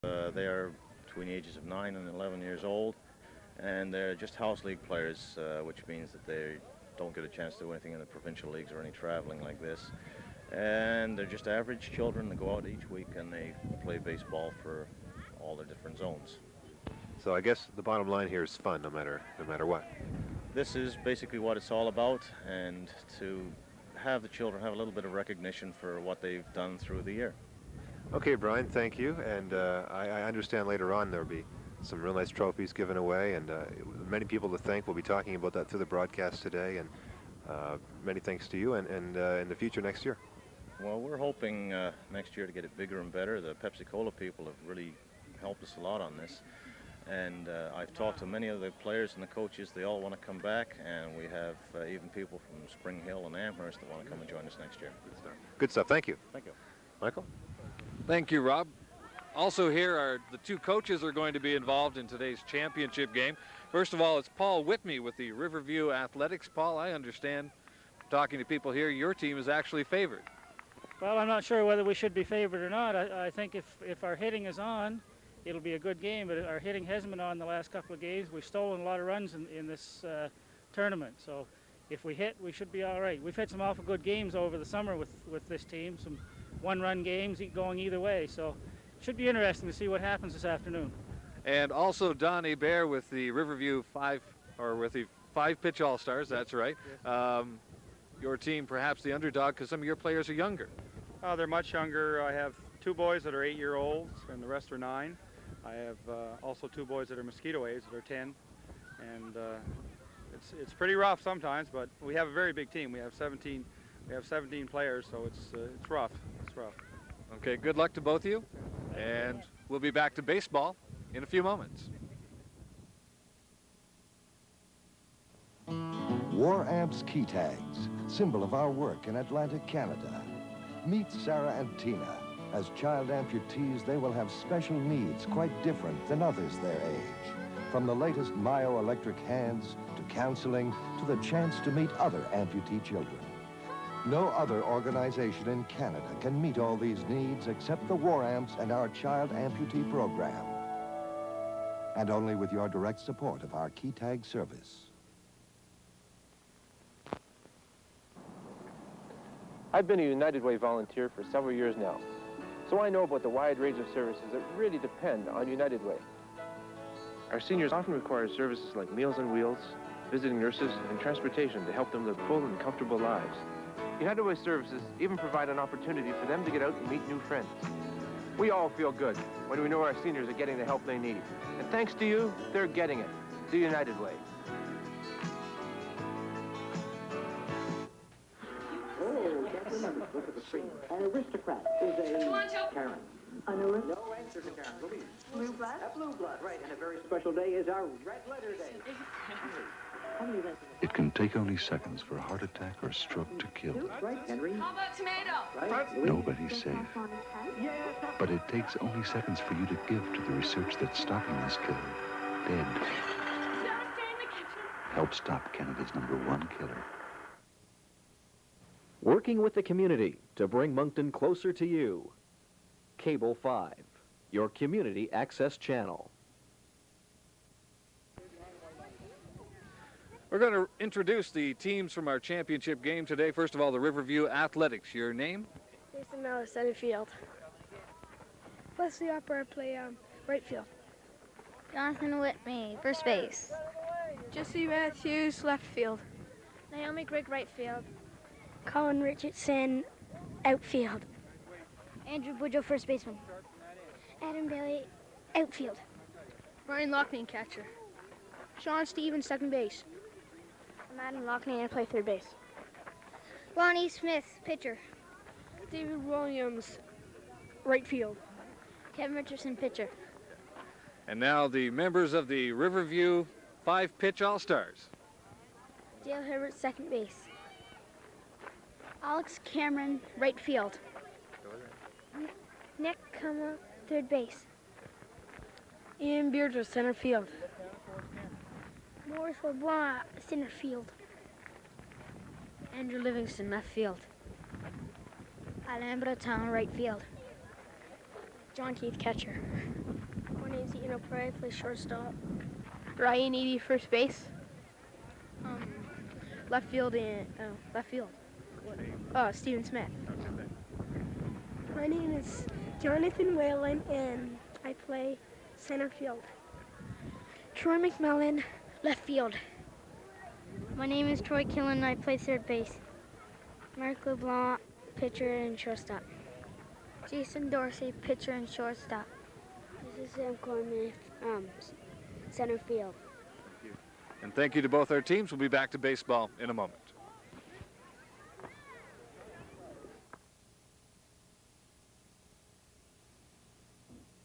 They are between the ages of 9 and 11 years old, and they're just house league players, which means that they don't get a chance to do anything in the provincial leagues or any traveling like this. And they're just average children that go out each week and they play baseball for all the different zones. So I guess the bottom line here is fun, no matter what. This is basically what it's all about, and to have the children have a little bit of recognition for what they've done through the year. Okay, Brian, thank you. And I understand later on there'll be some real nice trophies given away, and many people to thank. We'll be talking about that through the broadcast today, and many thanks to you, and in the future next year. Well, we're hoping next year to get it bigger and better. The Pepsi-Cola people have really helped us a lot on this. And I've talked to many of the players and the coaches. They all want to come back, and we have even people from Spring Hill and Amherst that want to come and join us next year. Good stuff. Good stuff. Thank you. Thank you. Michael? Thank you, Rob. Also here are the two coaches are going to be involved in today's championship game. First of all, it's Paul Whitney with the Riverview Athletics. Paul, I understand, talking to people here, your team is actually favored. Well, I'm not sure whether we should be favored or not. I think if our hitting is on, it'll be a good game, but our hitting hasn't been on the last couple of games. We've stolen a lot of runs in this tournament, so if we hit, we should be all right. We've had some awful good games over the summer with this team, some one-run games going either way, so it should be interesting to see what happens this afternoon. And also Don Hebert with the Riverview with the five-pitch All-Stars, that's right. Your team perhaps the underdog because some of your players are younger. They're much younger. I have two boys that are 8-year-olds, and the rest are 9. I have also two boys that are Mosquito age that are 10, and it's pretty rough sometimes. But we have a very big team. We have 17 players, so it's rough. It's rough. Okay, good luck to both of you, and we'll be back to baseball in a few moments. War Amps key tags, symbol of our work in Atlantic Canada. Meet Sarah and Tina. As child amputees, they will have special needs quite different than others their age. From the latest myoelectric hands, to counseling, to the chance to meet other amputee children. No other organization in Canada can meet all these needs except the War Amps and our Child Amputee Program. And only with your direct support of our key tag service. I've been a United Way volunteer for several years now, so I know about the wide range of services that really depend on United Way. Our seniors often require services like Meals on Wheels, visiting nurses, and transportation to help them live full and comfortable lives. United Way services even provide an opportunity for them to get out and meet new friends. We all feel good when we know our seniors are getting the help they need. And thanks to you, they're getting it. The United Way. Look at the screen. An aristocrat is a Karen. An aristocrat? No answer to Karen. Louise. Blue blood? A blue blood, right. And a very special day is our Red Letter Day. It can take only seconds for a heart attack or stroke to kill. Right, Henry. How about tomato? Right. Nobody's safe. But it takes only seconds for you to give to the research that's stopping this killer dead. Help stop Canada's #1 killer. Working with the community to bring Moncton closer to you. Cable 5, your community access channel. We're going to introduce the teams from our championship game today. First of all, the Riverview Athletics. Your name? Jason Miller, center field. Leslie Upper, play right field. Jonathan Whitney, first base. Jesse Matthews, left field. Naomi Grigg, right field. Colin Richardson, outfield. Andrew Bujo, first baseman. Adam Bailey, outfield. Brian Lockney, catcher. Sean Stevens, second base. I'm Adam Lockney, and I play third base. Lonnie Smith, pitcher. David Williams, right field. Kevin Richardson, pitcher. And now the members of the Riverview 5-pitch All-Stars. Dale Herbert, second base. Alex Cameron, right field. Nick Cummer, third base. Ian Beardsley, center field. Maurice LeBlanc, center field. Andrew Livingston, left field. Alain Breton, right field. John Keith, catcher. Mosquito play, play shortstop. Ryan Eady, first base. Left field and left field. Steven Smith. My name is Jonathan Whalen, and I play center field. Troy McMillan, left field. My name is Troy Killen, and I play third base. Mark LeBlanc, pitcher and shortstop. Jason Dorsey, pitcher and shortstop. This is Sam Corman, center field. And thank you to both our teams. We'll be back to baseball in a moment.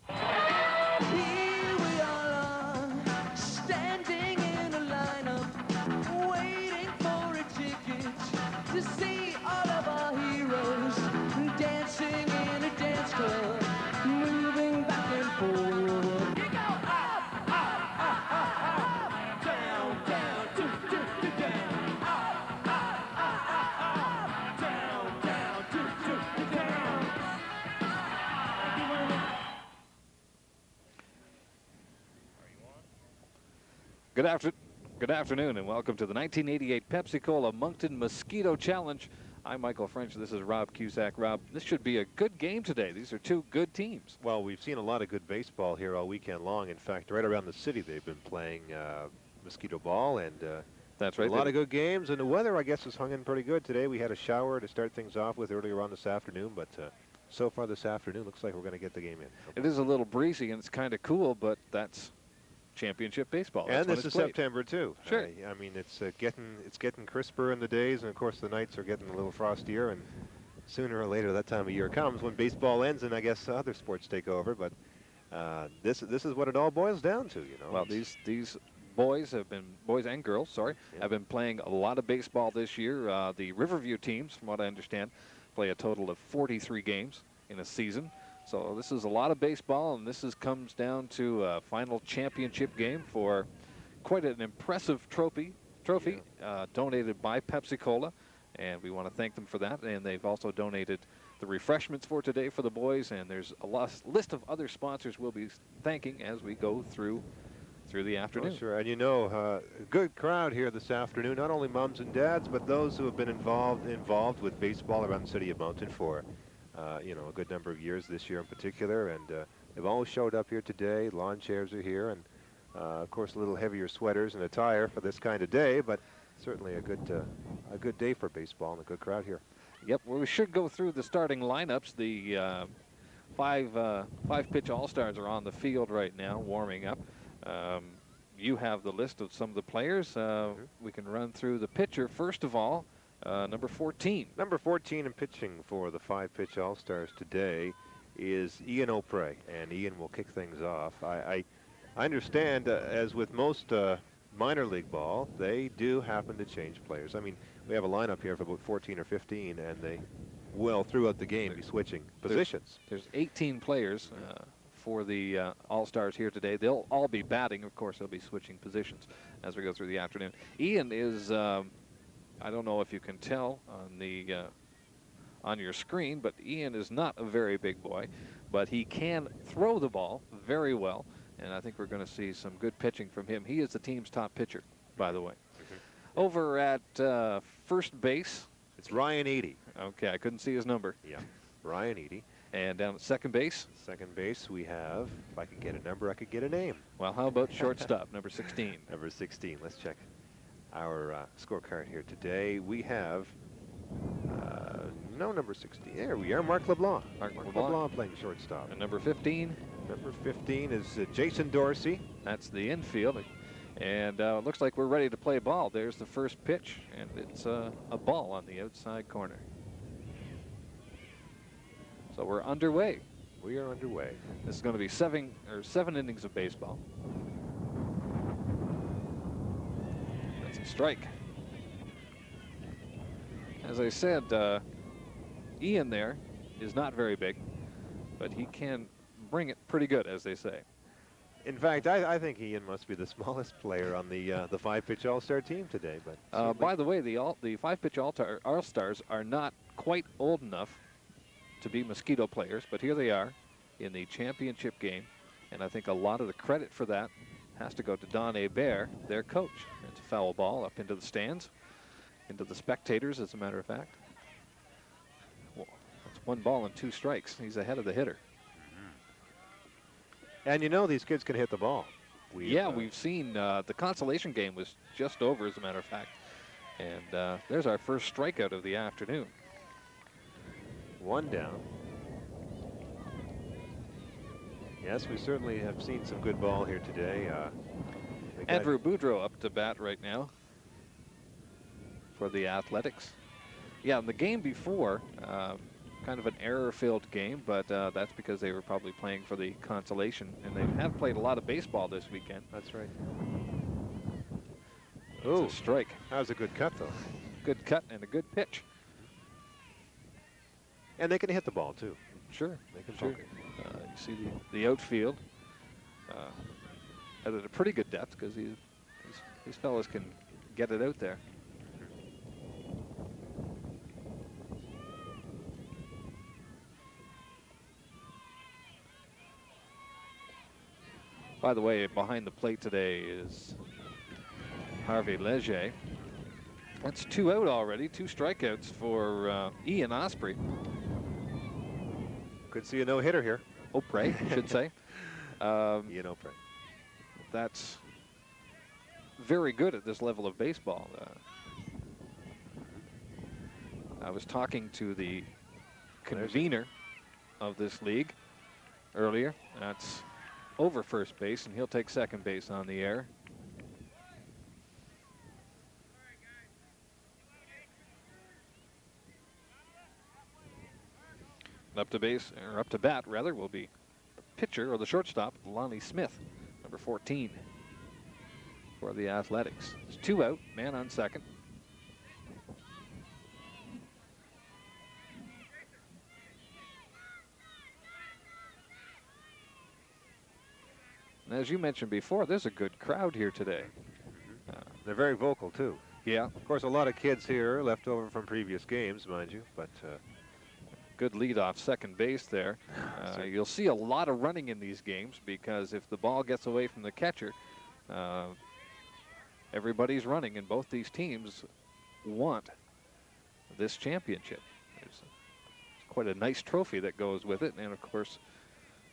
Here we are, standing in a lineup, waiting for a ticket to see all of our heroes dancing in a dance club, moving back and forth. You go up, up, up, up, up, down, down, down, up, up, up, up, down, down, down. Good afternoon, and welcome to the 1988 Pepsi-Cola Moncton Mosquito Challenge. I'm Michael French. This is Rob Cusack. Rob, this should be a good game today. These are two good teams. Well, we've seen a lot of good baseball here all weekend long. In fact, right around the city, they've been playing mosquito ball, and that's right. A lot of good games. And the weather, I guess, is hung in pretty good today. We had a shower to start things off with earlier on this afternoon, but so far this afternoon, looks like we're going to get the game in. It is a little breezy, and it's kind of cool, but that's championship baseball. That's and this is played. September too. Sure. I mean, it's getting crisper in the days, and of course the nights are getting a little frostier. And sooner or later, that time of year comes when baseball ends, and I guess other sports take over. But this is what it all boils down to, you know. Well, these boys and girls, have been playing a lot of baseball this year. The Riverview teams, from what I understand, play a total of 43 games in a season. So this is a lot of baseball, and this comes down to a final championship game for quite an impressive trophy donated by Pepsi-Cola, and we want to thank them for that. And they've also donated the refreshments for today for the boys, and there's a list of other sponsors we'll be thanking as we go through the afternoon. Oh, sure, and you know, a good crowd here this afternoon, not only moms and dads, but those who have been involved with baseball around the city of Moncton for a good number of years, this year in particular, and they've all showed up here today. Lawn chairs are here, and of course a little heavier sweaters and attire for this kind of day, but certainly a good day for baseball and a good crowd here. Yep, well, we should go through the starting lineups. The five-pitch All-Stars are on the field right now, warming up. You have the list of some of the players. We can run through the pitcher first of all. Number 14. Number 14 in pitching for the five-pitch All-Stars today is Ian O'Prey, and Ian will kick things off. I understand, as with most minor league ball, they do happen to change players. I mean, we have a lineup here of about 14 or 15, and they will, throughout the game, be switching positions. There's 18 players for the All-Stars here today. They'll all be batting. Of course, they'll be switching positions as we go through the afternoon. Ian is... I don't know if you can tell on your screen, but Ian is not a very big boy, but he can throw the ball very well, and I think we're going to see some good pitching from him. He is the team's top pitcher, by the way. Over at first base, it's Ryan Eady. Okay, I couldn't see his number. Yeah, Ryan Eady. And down at second base? Second base, we have, if I could get a number, I could get a name. Well, how about shortstop, number 16? Number 16, let's check our scorecard here today. We have no number 16. There we are, Mark LeBlanc. Mark LeBlanc playing shortstop. And number 15? Number 15 is Jason Dorsey. That's the infield. And it looks like we're ready to play ball. There's the first pitch, and it's a ball on the outside corner. So we're underway. We are underway. This is going to be seven innings of baseball. That's a strike. As I said, Ian there is not very big, but he can bring it pretty good, as they say. In fact, I think Ian must be the smallest player on the five-pitch All-Star team today. But by the way, the five-pitch All-Stars are not quite old enough to be Mosquito players, but here they are in the championship game, And I think a lot of the credit for that has to go to Don Hebert, their coach. It's a foul ball up into the stands, into the spectators, as a matter of fact. Well, that's 1 ball and 2 strikes. He's ahead of the hitter. And you know these kids can hit the ball. We've seen the consolation game was just over, as a matter of fact. And there's our first strikeout of the afternoon. 1 down. Yes, we certainly have seen some good ball here today. Andrew Boudreau up to bat right now for the Athletics. Yeah, in the game before, kind of an error-filled game, but that's because they were probably playing for the consolation, and they have played a lot of baseball this weekend. That's right. Oh, strike. That was a good cut, though. Good cut and a good pitch. And they can hit the ball, too. Sure. They can sure. poke it. You see the outfield at a pretty good depth, because these fellas can get it out there. By the way, behind the plate today is Harvey Leger. That's 2 out already, 2 strikeouts for Ian Osprey. Could see a no-hitter here. Opre, I should say. Ian Opre. That's very good at this level of baseball. I was talking to the convener of this league earlier. That's over first base, and he'll take second base on the air. Up to base, or up to bat rather, will be the pitcher, or the shortstop, Lonnie Smith, number 14 for the Athletics. It's 2 out, man on second. And as you mentioned before, there's a good crowd here today. They're very vocal, too. Yeah. Of course, a lot of kids here left over from previous games, mind you, but good lead off second base there. You'll see a lot of running in these games, because if the ball gets away from the catcher, everybody's running, and both these teams want this championship. It's quite a nice trophy that goes with it, and of course,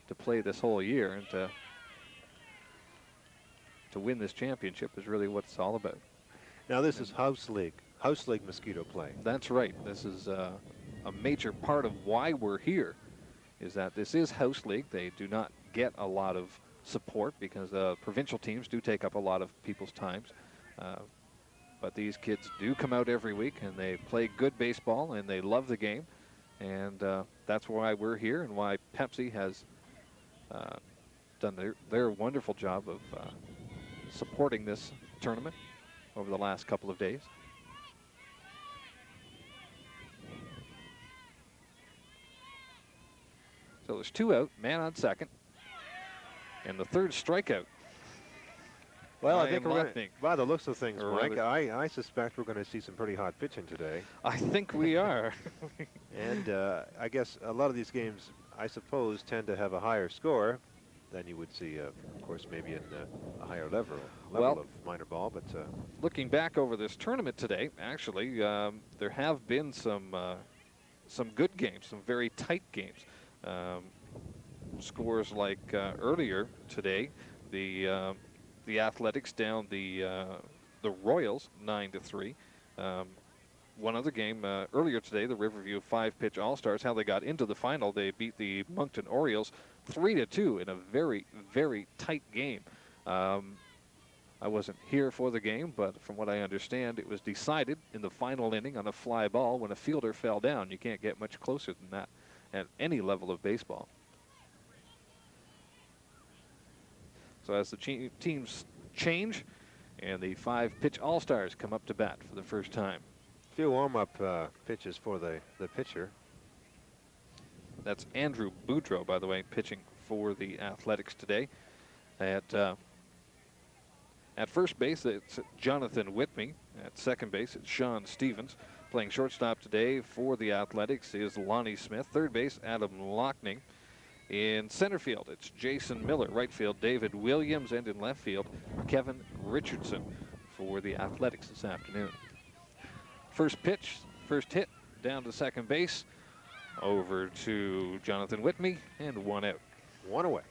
to play this whole year and to win this championship is really what it's all about. Now this is House League Mosquito play. That's right. This is a major part of why we're here, is that this is House League. They do not get a lot of support because provincial teams do take up a lot of people's times. But these kids do come out every week, and they play good baseball, and they love the game. And that's why we're here, and why Pepsi has done their wonderful job of supporting this tournament over the last couple of days. So there's 2 out, man on second, and the third strikeout. Well, I think we're going, by the looks of things, Mike, rather, I suspect we're going to see some pretty hot pitching today. I think we are. And I guess a lot of these games, I suppose, tend to have a higher score than you would see, of course, maybe in a higher level of minor ball. But looking back over this tournament today, actually, there have been some good games, some very tight games. Scores like earlier today, the Athletics down the Royals 9-3. One other game earlier today, the Riverview 5-pitch All-Stars, how they got into the final. They beat the Moncton Orioles 3-2 in a very, very tight game. I wasn't here for the game, but from what I understand, it was decided in the final inning on a fly ball when a fielder fell down. You can't get much closer than that at any level of baseball. So as the teams change, and the 5-pitch All-Stars come up to bat for the first time. A few warm-up pitches for the pitcher. That's Andrew Boudreau, by the way, pitching for the Athletics today. At first base, it's Jonathan Whitney. At second base, it's Sean Stevens. Playing shortstop today for the Athletics is Lonnie Smith. Third base, Adam Lockney. In center field, it's Jason Miller. Right field, David Williams. And in left field, Kevin Richardson for the Athletics this afternoon. First pitch, first hit, down to second base. Over to Jonathan Whitney, and 1 out. 1 away.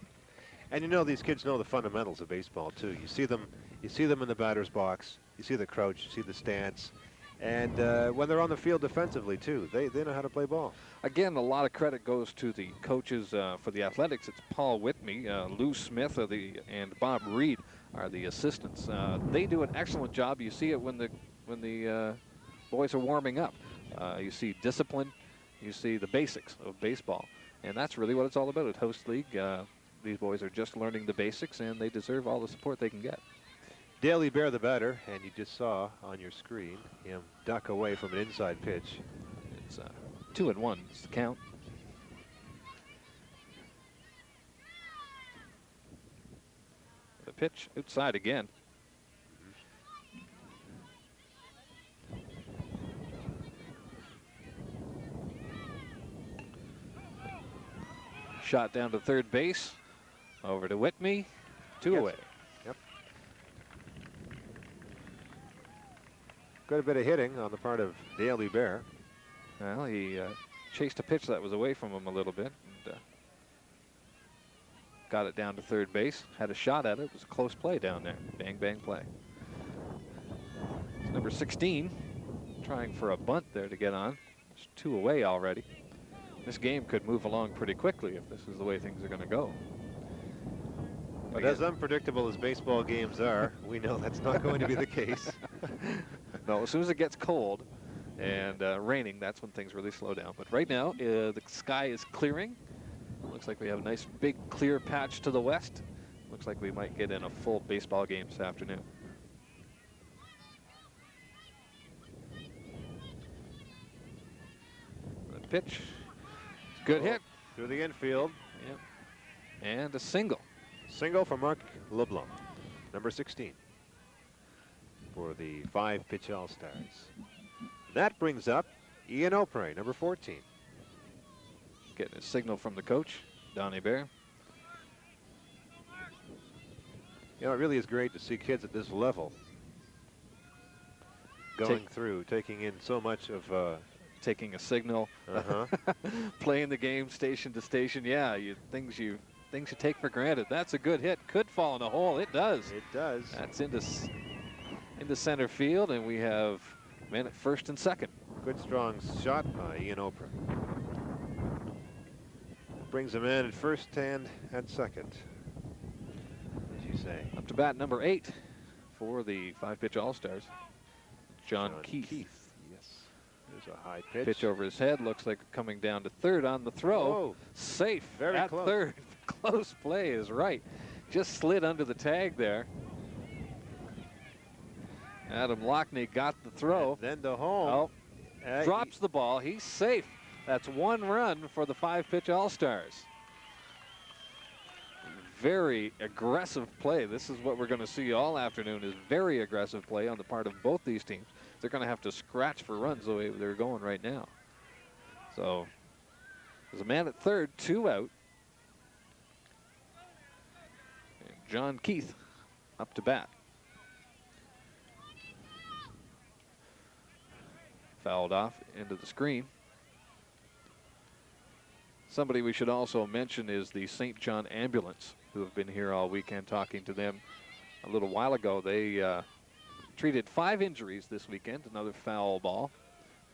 And you know these kids know the fundamentals of baseball too. You see them in the batter's box. You see the crouch. You see the stance. And when they're on the field defensively too, they know how to play ball. Again, a lot of credit goes to the coaches for the Athletics. It's Paul Whitney, Lou Smith, and Bob Reed are the assistants. They do an excellent job. You see it when the boys are warming up. You see discipline. You see the basics of baseball, and that's really what it's all about at Host League. These boys are just learning the basics, and they deserve all the support they can get. Daly Bear, the batter, and you just saw on your screen him duck away from an inside pitch. It's 2-1 is the count. The pitch outside again. Shot down to third base. Over to Whitney. 2 away. Yep. Good bit of hitting on the part of Daly Bear. Well, he chased a pitch that was away from him a little bit. And, got it down to third base. Had a shot at it. It was a close play down there. Bang, bang play. It's number 16. Trying for a bunt there to get on. It's 2 away already. This game could move along pretty quickly if this is the way things are going to go. But as unpredictable as baseball games are, we know that's not going to be the case. No, as soon as it gets cold and raining, that's when things really slow down. But right now, the sky is clearing. Looks like we have a nice big clear patch to the west. Looks like we might get in a full baseball game this afternoon. The pitch. Good hit. Through the infield. Yep. And a single. Single for Mark LeBlanc, number 16, for the 5-pitch All-Stars. That brings up Ian O'Prey, number 14. Getting a signal from the coach, Donnie Bear. You know, it really is great to see kids at this level going through, taking in so much of... taking a signal, playing the game station to station. Yeah, things you take for granted. That's a good hit. Could fall in a hole. It does. It does. That's into center field, and we have men at first and second. Good strong shot by Ian O'Prey. Brings him in at first and at second, as you say. Up to bat number 8 for the 5-pitch All-Stars, John Keith. There's a high pitch. Pitch over his head. Looks like coming down to third on the throw. Oh, safe very at close. Third. Close play is right. Just slid under the tag there. Adam Lockney got the throw. And then to home. Oh, drops the ball. He's safe. That's 1 run for the 5-pitch All-Stars. Very aggressive play. This is what we're going to see all afternoon, is very aggressive play on the part of both these teams. They're going to have to scratch for runs the way they're going right now. So there's a man at third, 2 out. And John Keith up to bat. Fouled off into the screen. Somebody we should also mention is the St. John Ambulance, who have been here all weekend talking to them. A little while ago, they treated 5 injuries this weekend. Another foul ball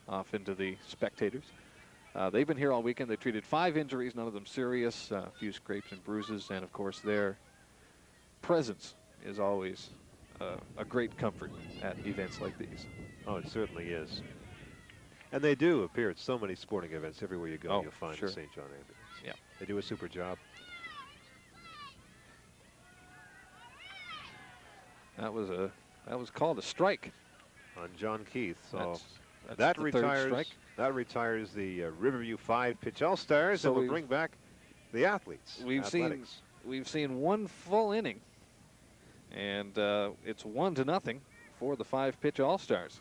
off into the spectators. They've been here all weekend. They treated 5 injuries, none of them serious, a few scrapes and bruises, and of course their presence is always a great comfort at events like these. Oh, it certainly is. And they do appear at so many sporting events. Everywhere you go, you'll find the St. John Ambulance. Yeah. They do a super job. That was called a strike on John Keith. So that's that the retires. third strike. That retires the Riverview 5-pitch All-Stars, So and will bring back the athletes. We've seen 1 full inning, and it's 1-0 for the 5-pitch All-Stars.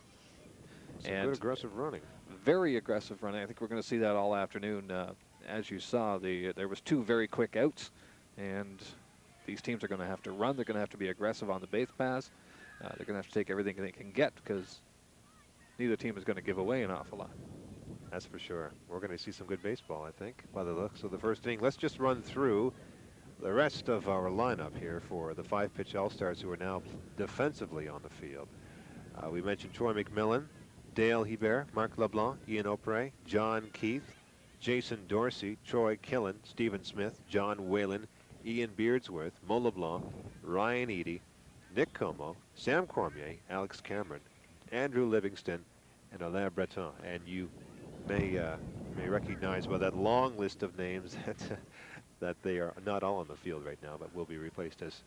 Some good aggressive running. Very aggressive running. I think we're going to see that all afternoon. as you saw, there was 2 very quick outs, and these teams are going to have to run. They're going to have to be aggressive on the base paths. They're going to have to take everything they can get because neither team is going to give away an awful lot. That's for sure. We're going to see some good baseball, I think, by the looks of the first inning. Let's just run through the rest of our lineup here for the 5-pitch All-Stars who are now defensively on the field. We mentioned Troy McMillan, Dale Hebert, Marc LeBlanc, Ian Opre, John Keith, Jason Dorsey, Troy Killen, Stephen Smith, John Whalen, Ian Beardsworth, Mo LeBlanc, Ryan Eady, Nick Como, Sam Cormier, Alex Cameron, Andrew Livingston, and Alain Breton. And you may recognize by that long list of names that they are not all on the field right now, but will be replaced as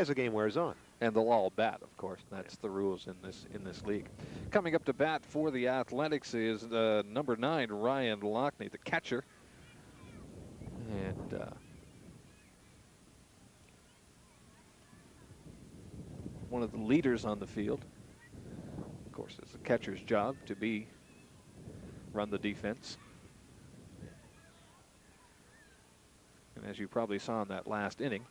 the game wears on. And they'll all bat, of course. That's the rules in this league. Coming up to bat for the Athletics is number 9, Ryan Lockney, the catcher. And one of the leaders on the field. Of course, it's the catcher's job to run the defense. And as you probably saw in that last inning,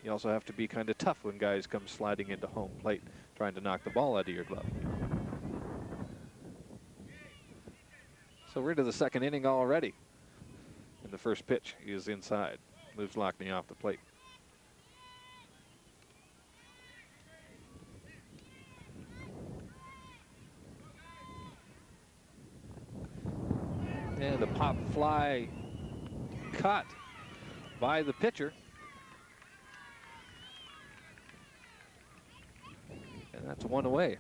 you also have to be kind of tough when guys come sliding into home plate trying to knock the ball out of your glove. So we're into the second inning already. And the first pitch is inside. Moves Lockney off the plate. And a pop fly cut by the pitcher. And that's 1 away.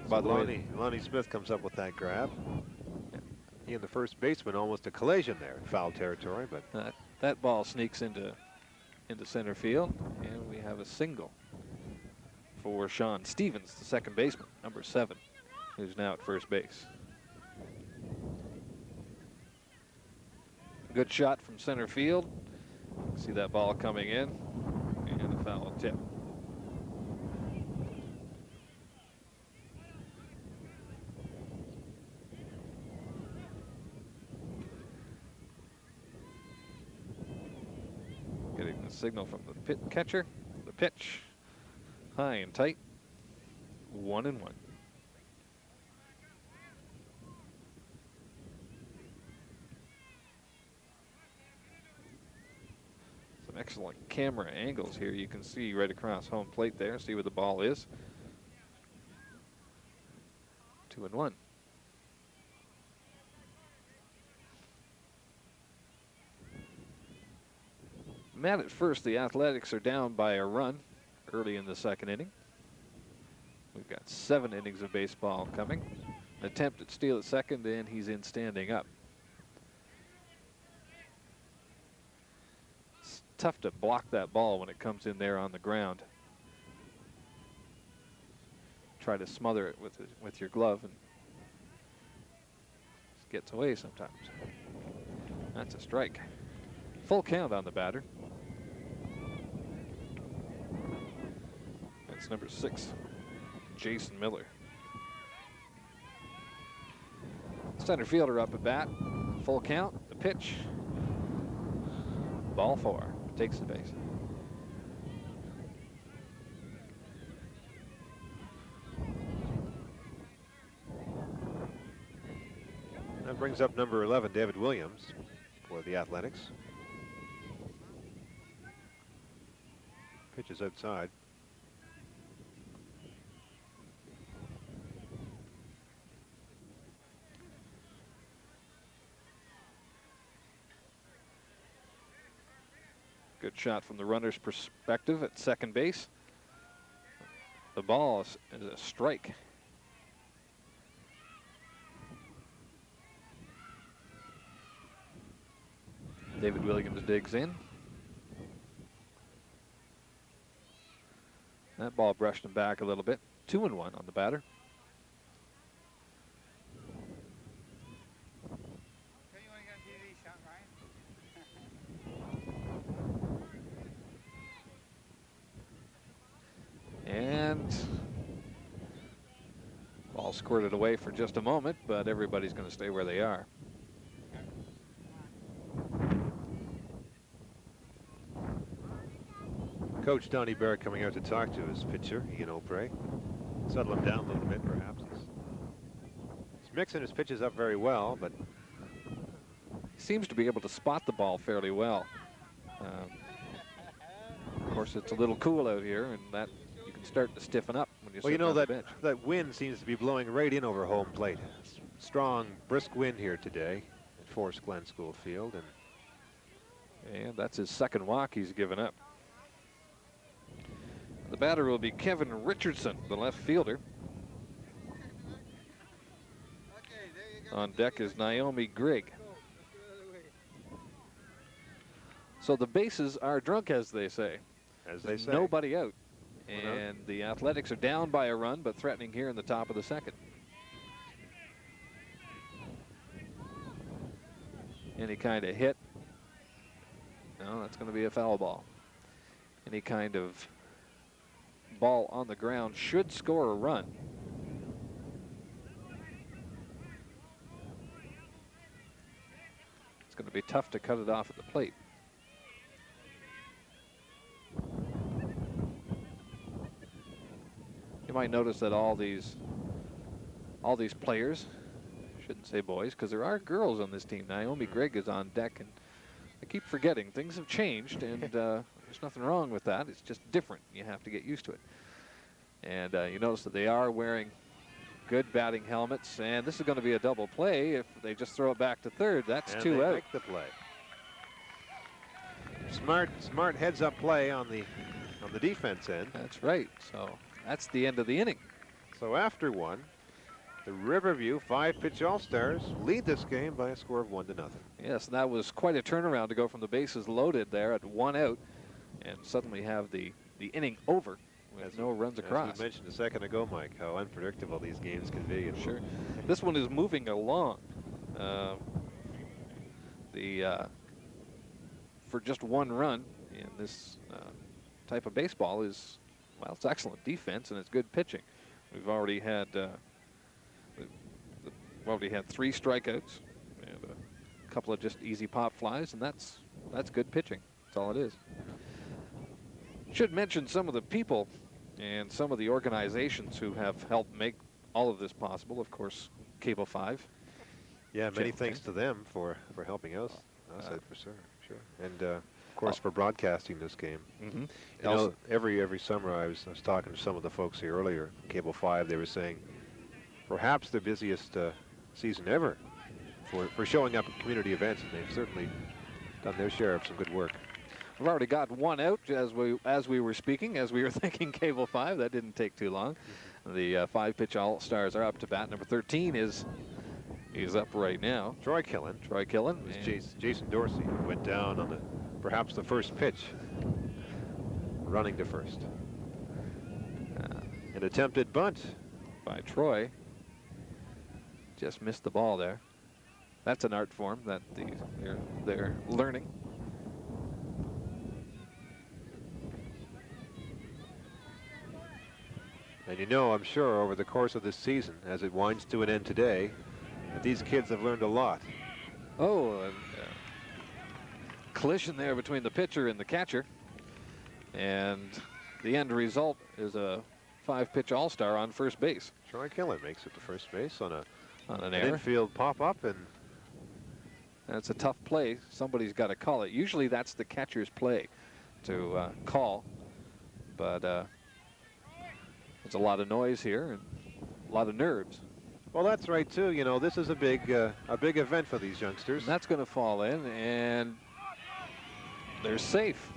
By the way, Lonnie Smith comes up with that grab. He and the first baseman almost a collision there, foul territory, but that ball sneaks into center field, and we have a single for Sean Stevens, the second baseman, number 7, who's now at first base. Good shot from center field. See that ball coming in, and a foul tip. Getting the signal from the catcher. The pitch, high and tight, 1-1. Some excellent camera angles here. You can see right across home plate there. See where the ball is. 2-1. Matt, at first, the Athletics are down by a run early in the second inning. We've got 7 innings of baseball coming. An attempt at steal at second, and he's in standing up. It's tough to block that ball when it comes in there on the ground. Try to smother it with your glove, and it gets away sometimes. That's a strike. Full count on the batter. That's number 6, Jason Miller. Center fielder up at bat. Full count. The pitch. Ball 4. Takes the base. That brings up number 11, David Williams, for the Athletics. Pitch is outside. Good shot from the runner's perspective at second base. The ball is a strike. David Williams digs in. That ball brushed him back a little bit. 2-1 on the batter. And Ball squirted away for just a moment, but everybody's going to stay where they are. Coach Donnie Barrett coming out to talk to his pitcher, Ian O'Prey. Settle him down a little bit, perhaps. He's mixing his pitches up very well, but seems to be able to spot the ball fairly well. Of course, it's a little cool out here, and that you can start to stiffen up when you well, you sit know on the that bench. that wind seems to be blowing right in over home plate. Strong, brisk wind here today at Forest Glen School Field, And that's his second walk he's given up. The batter will be Kevin Richardson, the left fielder. On deck is Naomi Grigg. So the bases are drunk, as they say. as they say. Nobody out. And the Athletics are down by a run, but threatening here in the top of the second. Any kind of hit? No, that's going to be a foul ball. Any kind of ball on the ground should score a run. It's going to be tough to cut it off at the plate. You might notice that all these players, shouldn't say boys, because there are girls on this team. Naomi Grigg is on deck, and I keep forgetting things have changed, and there's nothing wrong with that. It's just different. You have to get used to it. And you notice that they are wearing good batting helmets, and this is going to be a double play. If they just throw it back to third, that's and 2 they out. make the play. Smart heads-up play on the defense end. That's right. So that's the end of the inning. So after one, the Riverview 5-pitch All-Stars lead this game by a score of 1-0. Yes, that was quite a turnaround to go from the bases loaded there at 1 out and suddenly have the inning over with no runs across. As we mentioned a second ago, Mike, how unpredictable these games can be. Sure. This one is moving along. For just 1 run in this type of baseball is, well, it's excellent defense and it's good pitching. We've already had 3 strikeouts and a couple of just easy pop flies, and that's good pitching. That's all it is. Should mention some of the people and some of the organizations who have helped make all of this possible. Of course, Cable 5. Yeah, many thanks to them for helping us. For sure. And of course for broadcasting this game. Mm-hmm. You know, every summer I was talking to some of the folks here earlier, Cable 5. They were saying perhaps the busiest season ever for showing up at community events, and they've certainly done their share of some good work. We've already got 1 out as we were speaking, as we were thinking Cable 5. That didn't take too long. The 5-pitch All-Stars are up to bat. Number 13 is up right now. Troy Killen. Jason Dorsey went down on perhaps the first pitch, running to first. An attempted bunt by Troy. Just missed the ball there. That's an art form that they're learning. And you know, I'm sure over the course of this season, as it winds to an end today, that these kids have learned a lot. Oh, collision there between the pitcher and the catcher. And the end result is a 5-pitch All-Star on first base. Troy Killen makes it to first base on an error. Infield pop-up, and that's a tough play. Somebody's got to call it. Usually that's the catcher's play to call, but there's a lot of noise here and a lot of nerves. Well, that's right too. You know, this is a big event for these youngsters. And that's going to fall in, and they're safe.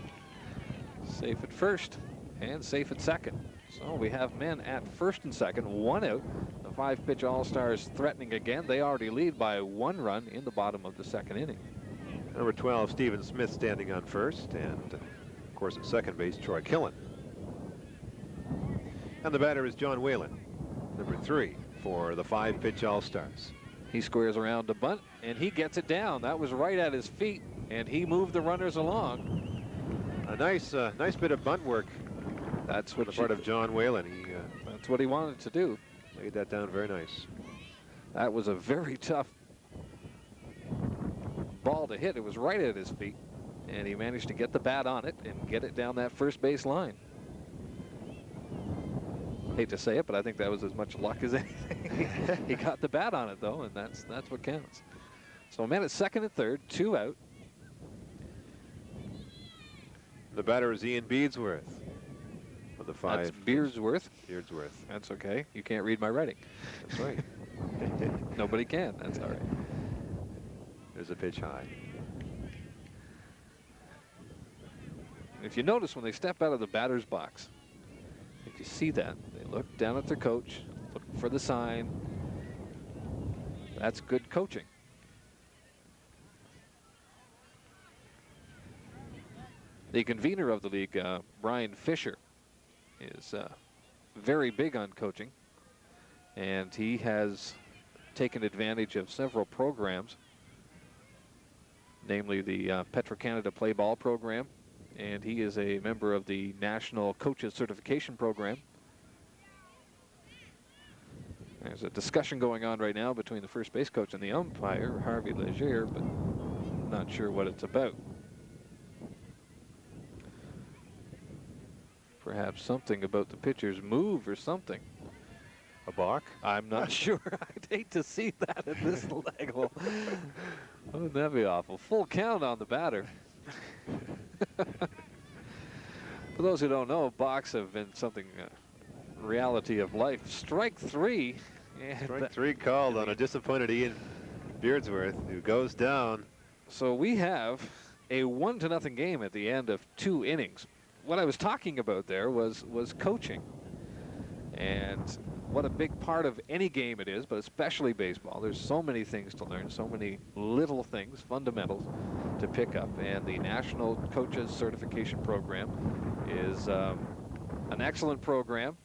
Safe at first and safe at second. So we have men at first and second, 1 out. The 5-pitch All-Stars threatening again. They already lead by 1 run in the bottom of the second inning. Number 12, Stephen Smith, standing on first, and of course at second base, Troy Killen. And the batter is John Whalen, number 3 for the 5-pitch All-Stars. He squares around to bunt, and he gets it down. That was right at his feet, and he moved the runners along. A nice bit of bunt work. That's what on the part of John Whalen. That's what he wanted to do. Laid that down very nice. That was a very tough ball to hit. It was right at his feet, and he managed to get the bat on it and get it down that first base line. Hate to say it, but I think that was as much luck as anything. He got the bat on it, though, and that's what counts. So a man at second and third, 2 out. The batter is Ian Beardsworth of the 5. That's Beardsworth. Beardsworth. That's okay. You can't read my writing. That's right. Nobody can. That's all right. There's a pitch high. If you notice when they step out of the batter's box, if you see that, they look down at their coach, looking for the sign. That's good coaching. The convener of the league, Brian Fisher, is very big on coaching, and he has taken advantage of several programs, namely the Petro-Canada Play Ball program, and he is a member of the National Coaches Certification Program. There's a discussion going on right now between the first base coach and the umpire, Harvey Leger, but not sure what it's about. Perhaps something about the pitcher's move or something. A balk? I'm not sure. I'd hate to see that at this level. Wouldn't that be awful? Full count on the batter. For those who don't know, balks have been something, reality of life. Strike 3. Strike 3 called on a disappointed Ian Beardsworth, who goes down. So we have a 1-0 game at the end of 2 innings. What I was talking about there was coaching, and what a big part of any game it is, but especially baseball. There's so many things to learn, so many little things, fundamentals to pick up, and the National Coaches Certification Program is an excellent program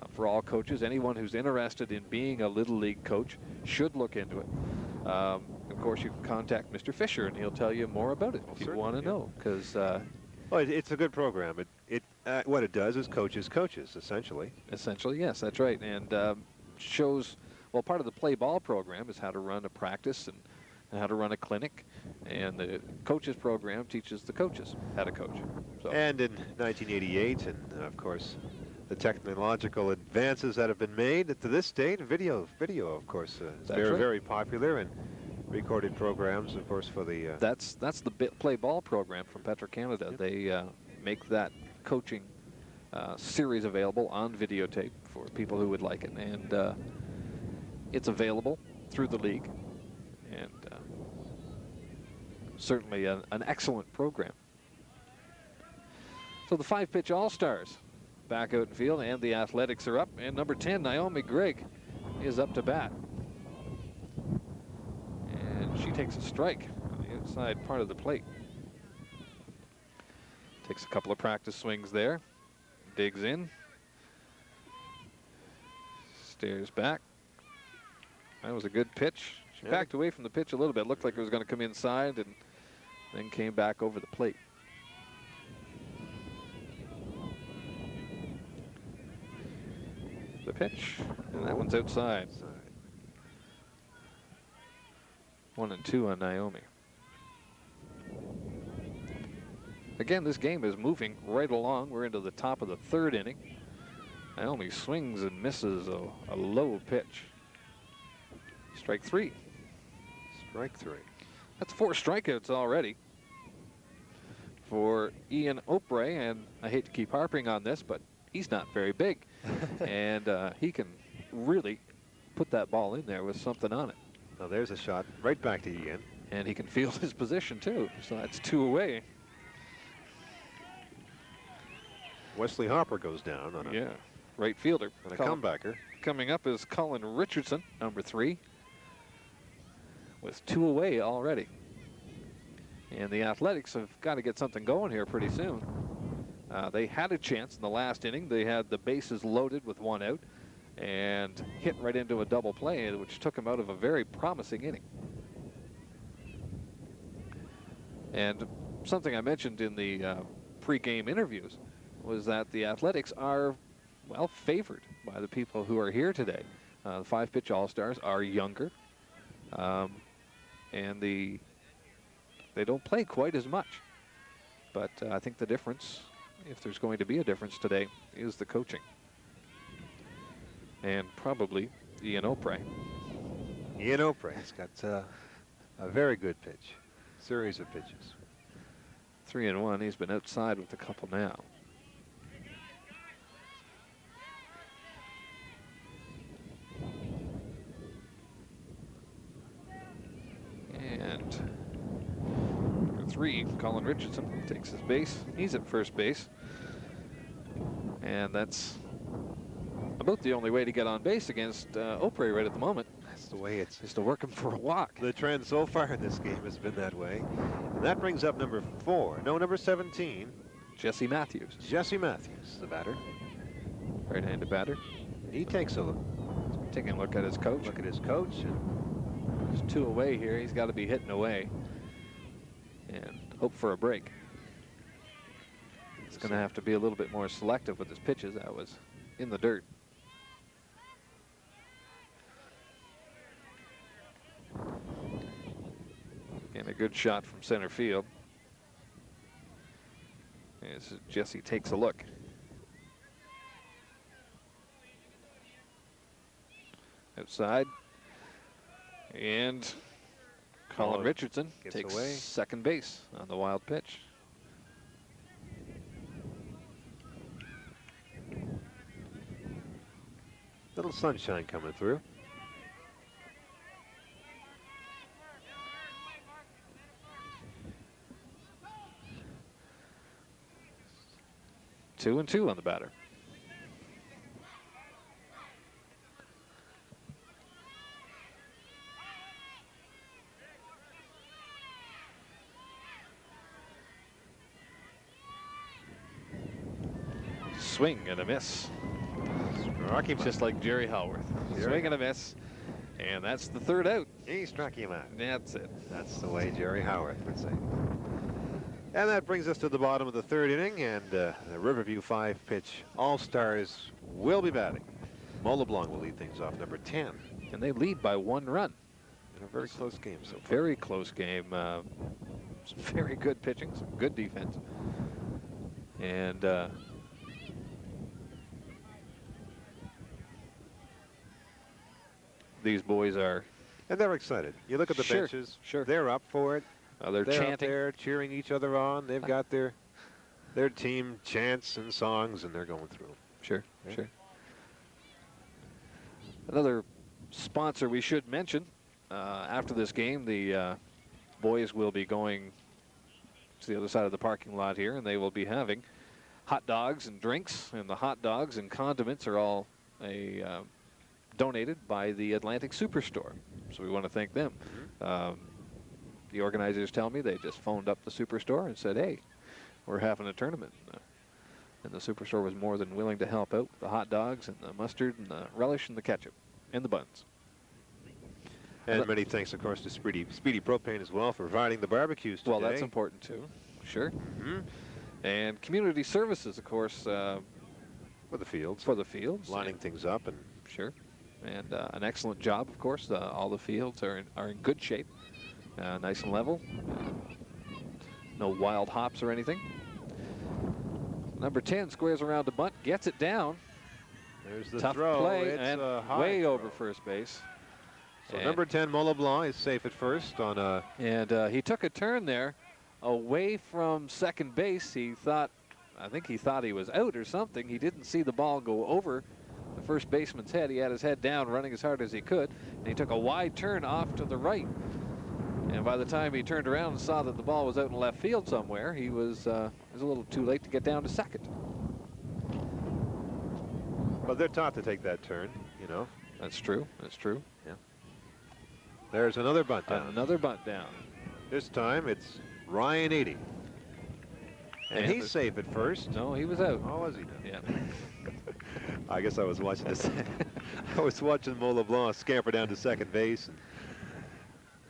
for all coaches. Anyone who's interested in being a Little League coach should look into it. Of course, you can contact Mr. Fisher, and he'll tell you more about it if you want to know, because well, it's a good program. What it does is coaches, essentially. Essentially, yes, that's right. And shows, well, part of the play ball program is how to run a practice and how to run a clinic. And the coaches program teaches the coaches how to coach. So. And in 1988, and of course, the technological advances that have been made to this date, video, of course, is very popular. And recorded programs, of course, for the... That's the play ball program from Petro-Canada. Yep. They make that coaching series available on videotape for people who would like it. And it's available through the league. And certainly an excellent program. So the 5-pitch All-Stars back out in field, and the Athletics are up. And number 10, Naomi Grigg, is up to bat. She takes a strike on the outside part of the plate. Takes a couple of practice swings there. Digs in. Stares back. That was a good pitch. She backed away from the pitch a little bit. Looked like it was going to come inside and then came back over the plate. The pitch, and that one's outside. 1-2 on Naomi. Again, this game is moving right along. We're into the top of the 3rd inning. Naomi swings and misses a low pitch. Strike 3. Strike 3. That's 4 strikeouts already for Ian Opray, and I hate to keep harping on this, but he's not very big. And he can really put that ball in there with something on it. Now there's a shot right back to Ian. And he can field his position too, so that's 2 away. Wesley Harper goes down on a right fielder. And a comebacker. Coming up is Colin Richardson, number 3, with 2 away already. And the Athletics have got to get something going here pretty soon. They had a chance in the last inning. They had the bases loaded with 1 out. And hit right into a double play, which took him out of a very promising inning. And something I mentioned in the pre-game interviews was that the Athletics are well, favored by the people who are here today. The 5-pitch All-Stars are younger, and they don't play quite as much. But I think the difference, if there's going to be a difference today, is the coaching. And probably Ian O'Prey. Ian O'Prey's got a very good pitch, series of pitches. 3-1. He's been outside with a couple now. And for 3, Colin Richardson takes his base. He's at first base. And that's about the only way to get on base against O'Prey right at the moment. That's the way it's is to work him for a walk. The trend so far in this game has been that way. And that brings up number 17. Jesse Matthews. Jesse Matthews, the batter. Right-handed batter. He takes a look. Taking a look at his coach. Look at his coach. And there's 2 away here. He's got to be hitting away and hope for a break. He's going to have to be a little bit more selective with his pitches. That was in the dirt. And a good shot from center field. As Jesse takes a look. Outside. And Colin Richardson takes away. Second base on the wild pitch. Little sunshine coming through. 2-2 on the batter. Swing and a miss. Struck him just like Jerry Howarth. Swing and a miss. And that's the 3rd out. He struck him out. That's it. That's the way Jerry Howarth would say. And that brings us to the bottom of the 3rd inning, and the Riverview 5-pitch All-Stars will be batting. Mo LeBlanc will lead things off, number 10. And they lead by 1 run. In a very close game so far. Very close game. Some very good pitching, some good defense. And these boys are... And they're excited. You look at the benches. Sure. They're up for it. They're chanting. Up there cheering each other on. They've got their team chants and songs, and they're going through. Sure, sure. Another sponsor we should mention, after this game, the boys will be going to the other side of the parking lot here, and they will be having hot dogs and drinks, and the hot dogs and condiments are all donated by the Atlantic Superstore. So we want to thank them. The organizers tell me they just phoned up the Superstore and said, hey, we're having a tournament. And the Superstore was more than willing to help out with the hot dogs and the mustard and the relish and the ketchup and the buns. And many thanks, of course, to Speedy Propane as well for providing the barbecues today. Well, that's important, too. Sure. And community services, of course. For the fields. For the fields. Lining things up. And sure. And an excellent job, of course. All the fields are in good shape. Nice and level. No wild hops or anything. Number 10 squares around to bunt, gets it down. There's the tough throw. play It's and way over first base. So number 10, Mo LeBlanc, is safe at first on a... And he took a turn there away from second base. I think he thought he was out or something. He didn't see the ball go over the first baseman's head. He had his head down, running as hard as he could. And he took a wide turn off to the right. And by the time he turned around and saw that the ball was out in left field somewhere, he was a little too late to get down to second. But they're taught to take that turn, you know. That's true. That's true. Yeah. There's another bunt down. Another bunt down. This time it's Ryan Eady. And he's safe at first. No, he was out. Oh, was he? Yeah. I guess I was watching this. I was watching Mo LeBlanc scamper down to second base. And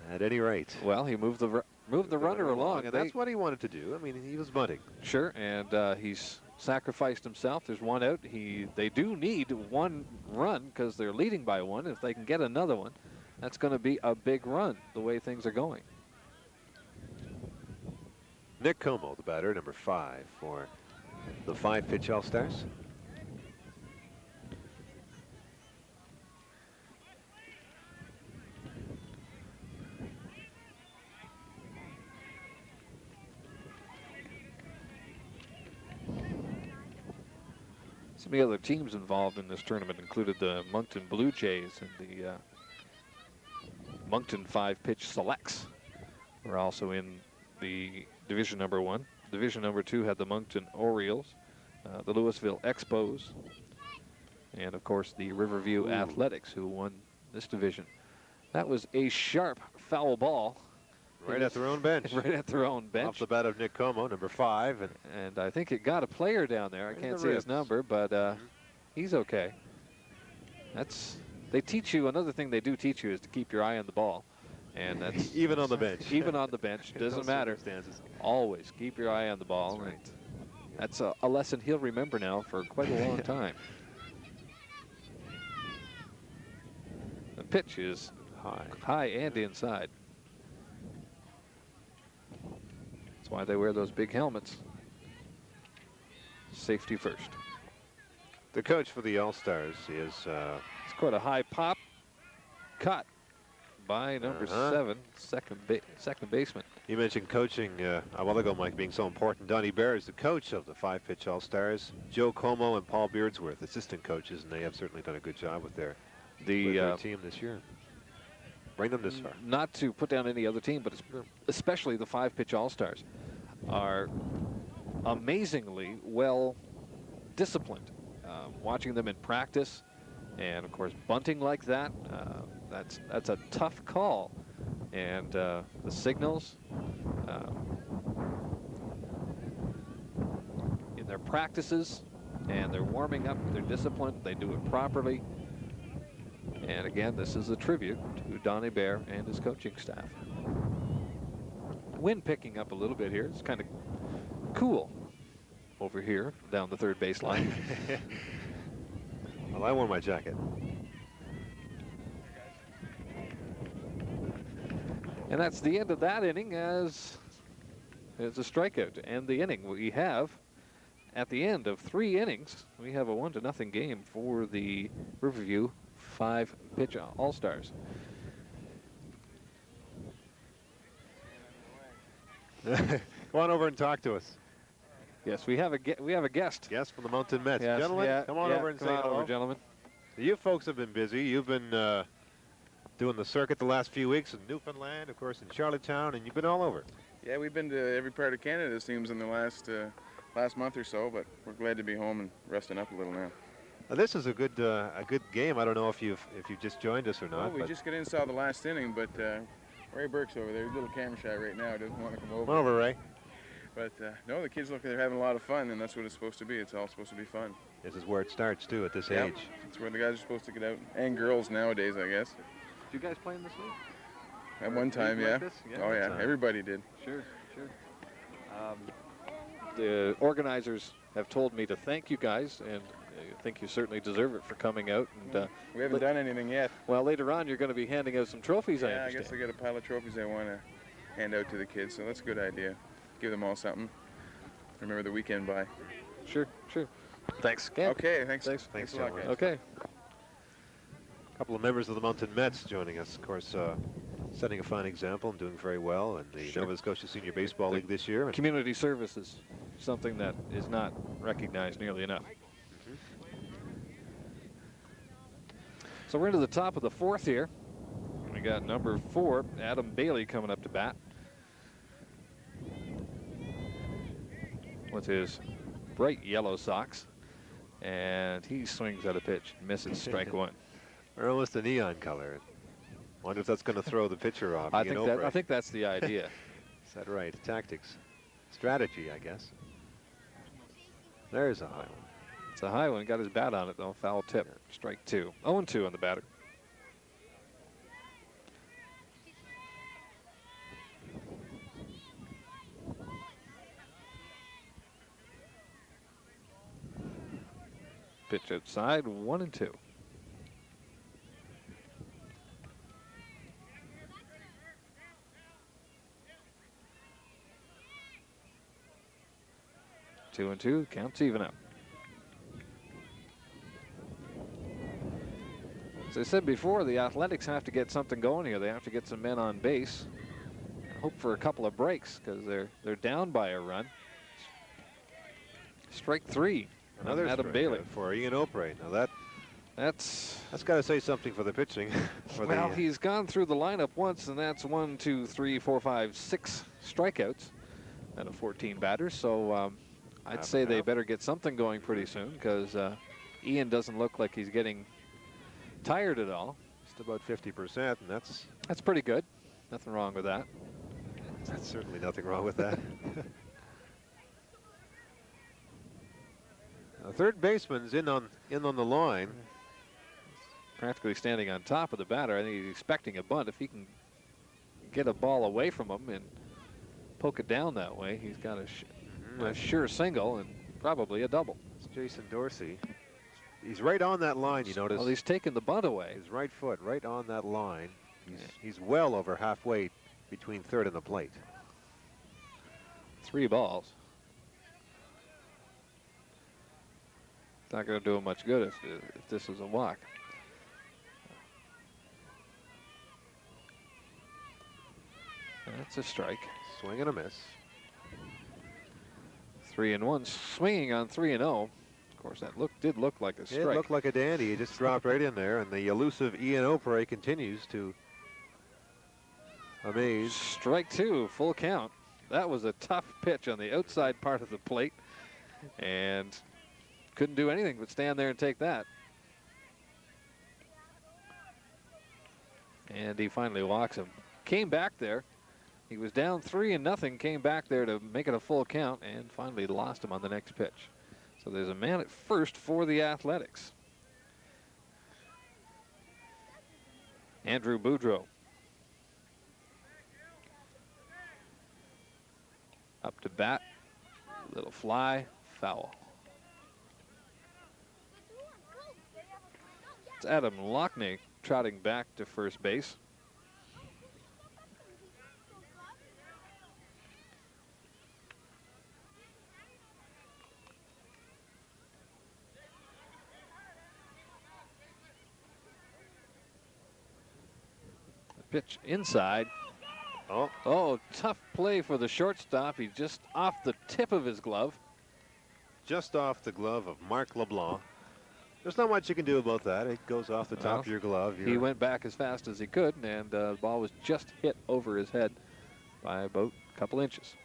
at any rate. Well, he moved the runner along. And that's what he wanted to do. I mean, he was bunting. Sure, and he's sacrificed himself. There's one out. They do need one run because they're leading by one. If they can get another one, that's going to be a big run the way things are going. Nick Como, the batter, number 5 for the 5-pitch All-Stars. Some of the other teams involved in this tournament included the Moncton Blue Jays and the Moncton 5-pitch Selects. Were also in the Division number 1. Division number 2 had the Moncton Orioles, the Louisville Expos, and of course the Riverview Athletics, who won this division. That was a sharp foul ball. Right at their own bench. Right at their own bench. Off the bat of Nick Como, number 5. And I think it got a player down there. I can't say his number, but he's okay. They teach you, another thing they do teach you is to keep your eye on the ball. And that's even on the bench. Even on the bench, doesn't matter. Always keep your eye on the ball. That's right. That's a lesson he'll remember now for quite a long time. The pitch is high and inside. That's why they wear those big helmets. Safety first. The coach for the All-Stars is... it's quite a high pop. Cut by number 7, second baseman. You mentioned coaching a while ago, Mike, being so important. Donnie Bear is the coach of the 5-pitch All-Stars. Joe Como and Paul Beardsworth, assistant coaches, and they have certainly done a good job with their team this year. Bring them this far. Not to put down any other team, but especially the 5-pitch All-Stars are amazingly well disciplined. Watching them in practice, and of course bunting like that, that's a tough call. And the signals in their practices, and they're warming up, they're disciplined, they do it properly. And again, this is a tribute to Donnie Bear and his coaching staff. Wind picking up a little bit here. It's kind of cool over here down the third baseline. Well, I wore my jacket. And that's the end of that inning, as it's a strikeout to end the inning. We have, at the end of 3 innings, we have a 1-0 game for the Riverview 5-pitch All-Stars. Go on over and talk to us. Yes, we have a guest. Guest from the Moncton Mets. Yes, gentlemen, come on over and say hello. Over, gentlemen. You folks have been busy. You've been doing the circuit the last few weeks in Newfoundland, of course, in Charlottetown, and you've been all over. Yeah, we've been to every part of Canada, it seems, in the last month or so, but we're glad to be home and resting up a little now. Now, this is a good game. I don't know if you've just joined us or not. Well, we just got in, saw the last inning, but Ray Burke's over there. He's a little camera shy right now. Doesn't want to come over. Come on over, Ray. But no, the kids look like they're having a lot of fun, and that's what it's supposed to be. It's all supposed to be fun. This is where it starts, too, at this Yep. age. It's where the guys are supposed to get out, and girls nowadays, I guess. Did you guys play in this league? At one time, yeah. Like Oh, yeah. Everybody did. Sure. The organizers have told me to thank you guys, and I think you certainly deserve it for coming out. And we haven't done anything yet. Well, later on, you're going to be handing out some trophies, I Yeah, I understand. guess I got a pile of trophies I want to hand out to the kids, so that's a good idea. Give them all something. Remember the weekend by. Sure. Thanks again. Okay, thanks a lot, gentlemen. guys. Okay. A couple of members of the Moncton Mets joining us, of course, setting a fine example and doing very well in the Nova Scotia Senior Baseball League this year. Community service is something that is not recognized nearly enough. So we're into the top of the 4th here. We got number 4, Adam Bailey, coming up to bat with his bright yellow socks, and he swings at a pitch, misses, strike 1. Or almost a neon color. Wonder if that's going to throw the pitcher off. I think that's the idea. Is that right? Tactics, strategy, I guess. There's a high one. It's a high one. Got his bat on it though. Foul tip. Strike 2. 0-2 on the batter. Pitch outside, 1-2. Two and two, counts even up. As I said before, the Athletics have to get something going here. They have to get some men on base. Hope for a couple of breaks because they're down by a run. Strike three. Another Adam strike Bailey for Ian Opry. Now that's got to say something for the pitching. Well, he's gone through the lineup once, and that's 1, 2, 3, 4, 5, 6 strikeouts out of 14 batters. So I'd say they better get something going pretty soon because Ian doesn't look like he's getting tired at all. Just about 50%, and that's pretty good. Nothing wrong with that. That's certainly nothing wrong with that. Third baseman's in on the line. Practically standing on top of the batter. I think he's expecting a bunt. If he can get a ball away from him and poke it down that way, he's got a sure single and probably a double. It's Jason Dorsey. He's right on that line, you notice. Well, he's taking the bunt away. His right foot right on that line. He's well over halfway between third and the plate. 3 balls. It's not going to do him much good if this is a walk. That's a strike. Swing and a miss. 3-1, swinging on 3-0. Of course, that did look like a strike. It looked like a dandy. He just dropped right in there, and the elusive Ian Opry continues to amaze. Strike 2, full count. That was a tough pitch on the outside part of the plate, and couldn't do anything but stand there and take that. And he finally walks him. Came back there. He was down 3-0, came back there to make it a full count, and finally lost him on the next pitch. So there's a man at first for the Athletics. Andrew Boudreau. Up to bat, little fly, foul. It's Adam Lockney trotting back to first base. The pitch inside. Oh, tough play for the shortstop. He's just off the tip of his glove. Just off the glove of Mark LeBlanc. There's not much you can do about that. It goes off the top of your glove. He went back as fast as he could, and the ball was just hit over his head by about a couple inches.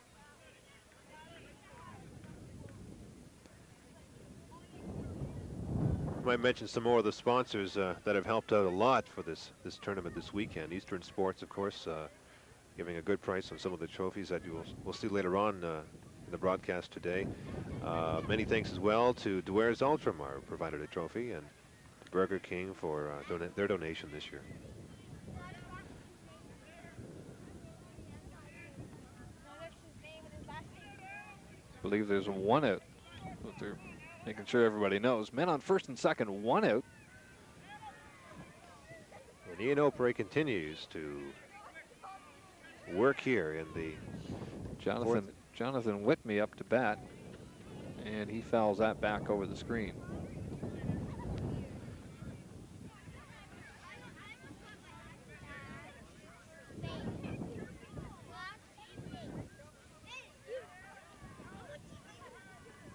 Might mention some more of the sponsors that have helped out a lot for this tournament this weekend. Eastern Sports, of course, giving a good price on some of the trophies that we'll see later on in the broadcast today. Many thanks as well to Dware's Ultramar, who provided a trophy, and Burger King for their donation this year. I believe there's 1 out. But they're making sure everybody knows. Men on first and second, 1 out. And Ian Opry continues to work here in the Jonathan Whitney up to bat, and he fouls that back over the screen.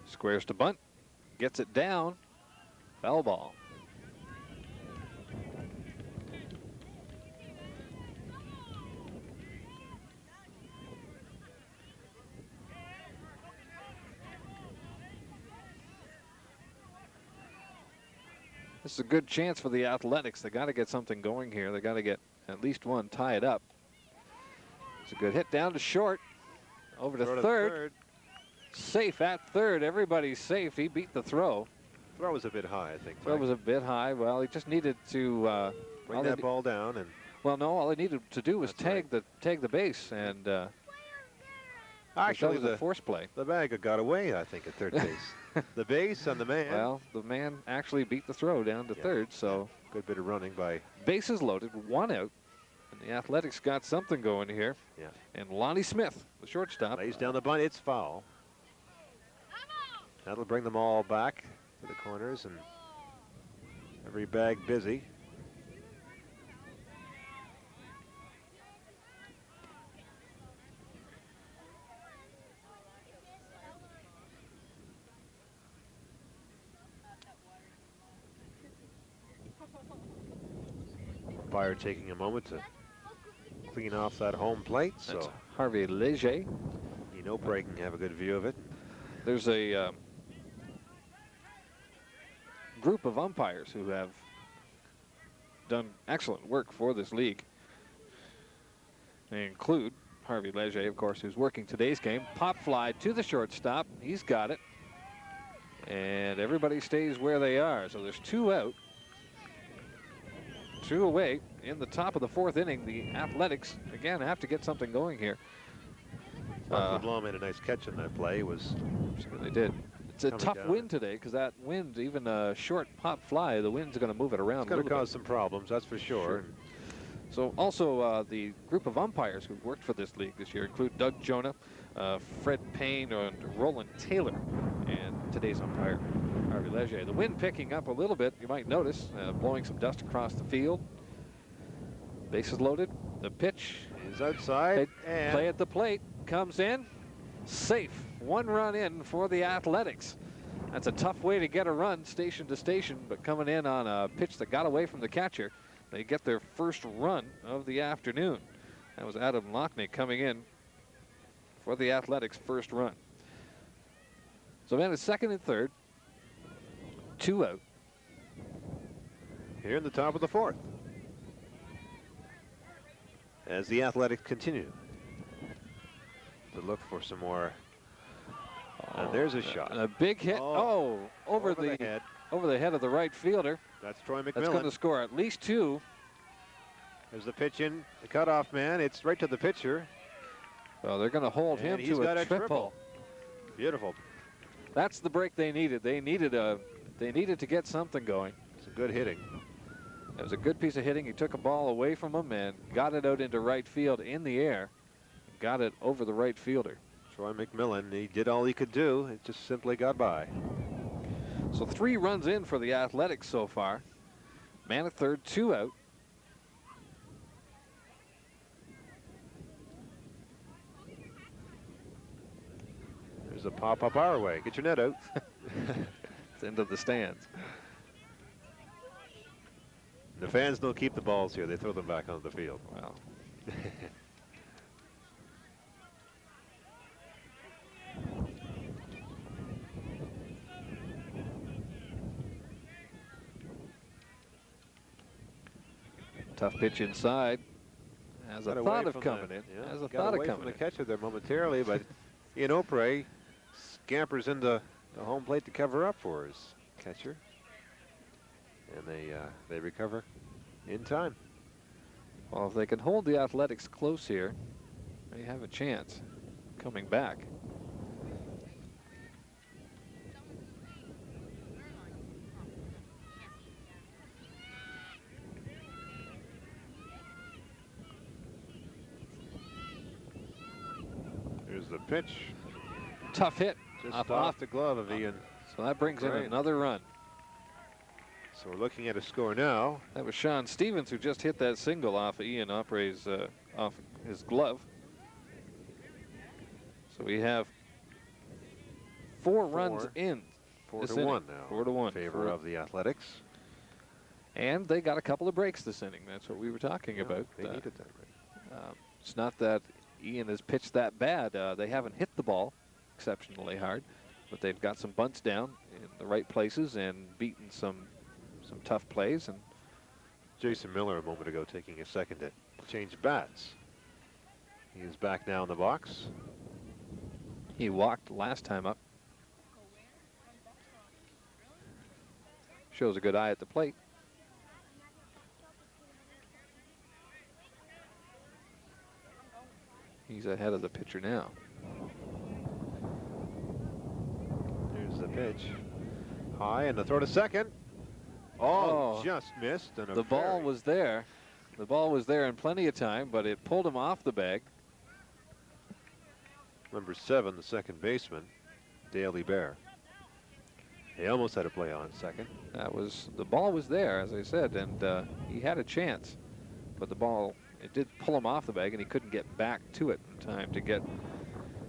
Squares to bunt, gets it down, foul ball. This is a good chance for the Athletics. They got to get something going here. They got to get at least one, tie it up. It's a good hit down to short, over to third. Safe at third. Everybody's safe. He beat the throw. Throw was a bit high, I think. Throw was a bit high. Well, he just needed to bring that ball down, and well, no, all he needed to do was tag the base, and Actually, that was the a force play. The bag got away, I think, at third base. The base and the man. Well, the man actually beat the throw down to third, so. Good bit of running by. Bases loaded, 1 out. And the Athletics got something going here. Yeah. And Lonnie Smith, the shortstop. Lays down the bunt. It's foul. That'll bring them all back to the corners and every bag busy. Umpire taking a moment to clean off that home plate. That's so Harvey Leger. Inopre can have a good view of it. There's a group of umpires who have done excellent work for this league. They include Harvey Leger, of course, who's working today's game. Pop fly to the shortstop. He's got it. And everybody stays where they are. So there's 2 out. 2 away in the top of the 4th inning. The Athletics, again, have to get something going here. LeBlanc made a nice catch in that play. They did. It's a tough wind today because that wind, even a short pop fly, the wind's going to move it around. It's going to cause some problems, that's for sure. So also the group of umpires who worked for this league this year include Doug Jonah, Fred Payne, and Roland Taylor, and today's umpire, Harvey Leger. The wind picking up a little bit, you might notice, blowing some dust across the field. Bases loaded. The pitch is outside. And play at the plate. Comes in. Safe. 1 run in for the Athletics. That's a tough way to get a run station to station, but coming in on a pitch that got away from the catcher, they get their first run of the afternoon. That was Adam Lockney coming in for the Athletics' first run. So man is 2nd and 3rd. 2 out. Here in the top of the 4th. As the Athletics continue to look for some more. And there's a shot. A big hit. Over the head. Over the head of the right fielder. That's Troy McMillan. That's going to score at least 2. There's the pitch in. The cutoff man. It's right to the pitcher. Well, they're going to hold him he's to got a triple. Beautiful. That's the break they needed. They needed to get something going. It's a good hitting. It was a good piece of hitting. He took a ball away from him and got it out into right field in the air. Got it over the right fielder. Troy McMillan, he did all he could do. It just simply got by. So 3 runs in for the Athletics so far. Man at 3rd, 2 out. There's a pop up our way. Get your net out. It's into the stands. The fans don't keep the balls here. They throw them back onto the field. Wow. Tough pitch inside. Has a thought of coming in. Has a thought of coming in. The catcher there momentarily, but Inopre scampers into the home plate to cover up for his catcher. And they recover in time. Well, if they can hold the Athletics close here, they have a chance coming back. Here's the pitch. Tough hit. Just off the glove of Ian. So that brings in another run. So we're looking at a score now. That was Sean Stevens who just hit that single off of Ian Opre's off his glove. So we have 4 runs in. 4 to 1 now. 4 to 1. In favor of the Athletics. And they got a couple of breaks this inning. That's what we were talking about. They needed that break. It's not that Ian has pitched that bad. They haven't hit the ball exceptionally hard, but they've got some bunts down in the right places and beaten some tough plays. And Jason Miller a moment ago taking a second to change bats. He is back now in the box. He walked last time up. Shows a good eye at the plate. He's ahead of the pitcher now. pitch. High, and the throw to second. Oh, just missed. And the ball was there. The ball was there in plenty of time, but it pulled him off the bag. Number 7, the second baseman, Daley Bear. He almost had a play on second. The ball was there, as I said, and he had a chance, but the ball, it did pull him off the bag, and he couldn't get back to it in time to get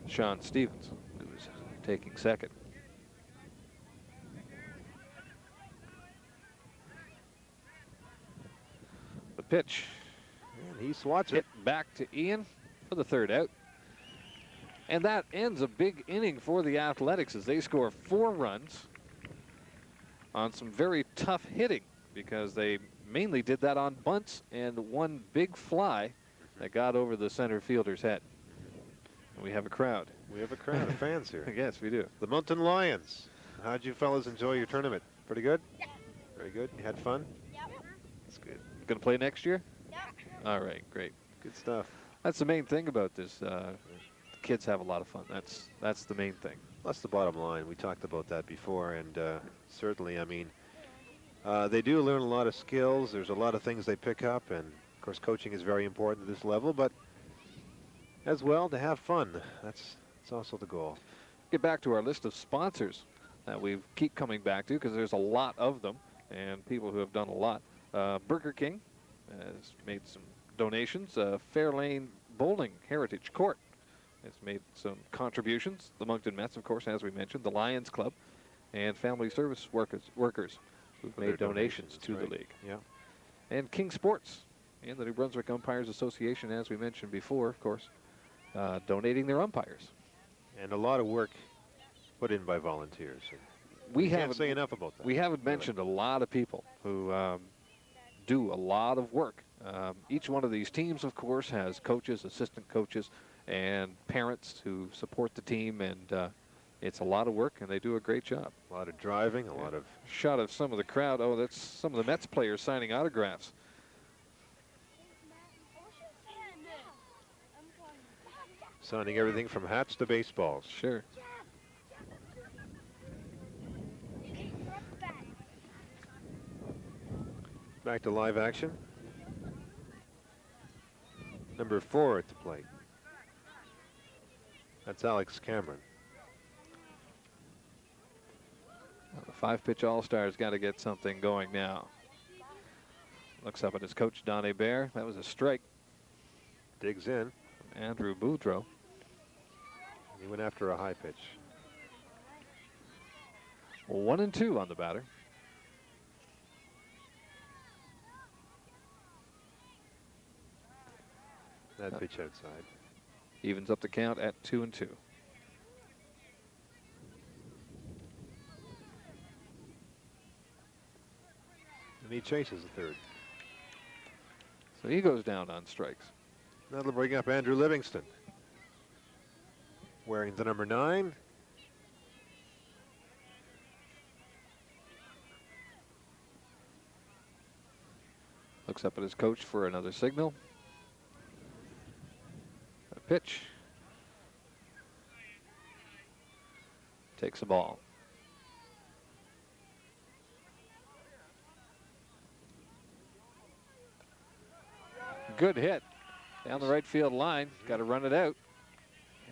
Sean Stevens, who was taking second. The pitch. And he swats it back to Ian for the third out. And that ends a big inning for the Athletics as they score 4 runs on some very tough hitting, because they mainly did that on bunts and one big fly that got over the center fielder's head. And we have a crowd. We have a crowd of fans here. Yes, we do. The Moncton Lions. How'd you fellas enjoy your tournament? Pretty good? Yeah. Very good. You had fun? Yep. That's good. Going to play next year? Yep. All right, great. Good stuff. That's the main thing about this. The kids have a lot of fun. That's the main thing. That's the bottom line. We talked about that before, and certainly, I mean, they do learn a lot of skills. There's a lot of things they pick up, and of course, coaching is very important at this level, but as well, to have fun. That's also the goal. Get back to our list of sponsors that we keep coming back to, because there's a lot of them and people who have done a lot. Burger King has made some donations. Fairlane Bowling Heritage Court has made some contributions. The Moncton Mets, of course, as we mentioned, the Lions Club, and Family Service workers who've made donations to the league. Yeah. And King Sports and the New Brunswick Umpires Association, as we mentioned before, of course, donating their umpires. And a lot of work put in by volunteers. We can't say enough about that. We haven't mentioned a lot of people who do a lot of work. Each one of these teams, of course, has coaches, assistant coaches, and parents who support the team, and it's a lot of work, and they do a great job. A lot of driving, a lot of... Shot of some of the crowd. Oh, that's some of the Mets players signing autographs. Signing everything from hats to baseballs. Sure. Back to live action. Number 4 at the plate. That's Alex Cameron. Well, the 5-pitch All-Star's got to get something going now. Looks up at his coach, Don Hebert. That was a strike. Digs in. From Andrew Boudreau. He went after a high pitch. 1-2 on the batter. That pitch outside. Evens up the count at 2-2. And he chases the third. So he goes down on strikes. That'll bring up Andrew Livingston, wearing the number 9. Looks up at his coach for another signal. A pitch. Takes the ball. Good hit down the right field line. Got to run it out.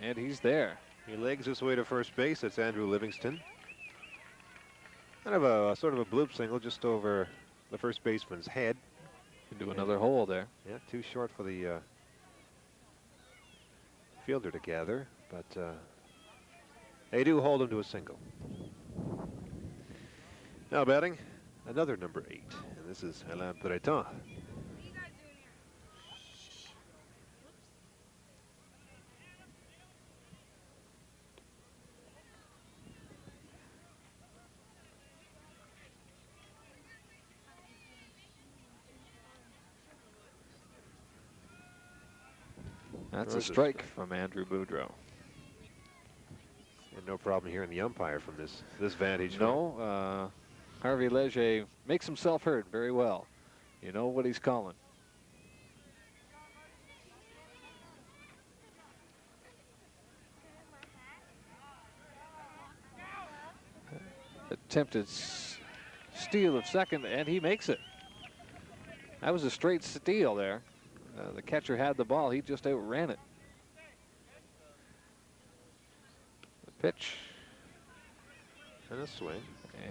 And he's there. He legs his way to first base. That's Andrew Livingston. Kind of a sort of a bloop single just over the first baseman's head. Can do another hole there. Yeah, too short for the fielder to gather, but they do hold him to a single. Now batting, another number 8, and this is Alain Breton. That's a strike from Andrew Boudreau. And no problem hearing the umpire from this vantage. No, Harvey Leger makes himself heard very well. You know what he's calling. attempted steal of second, and he makes it. That was a straight steal there. The catcher had the ball. He just outran it. The pitch. And a swing.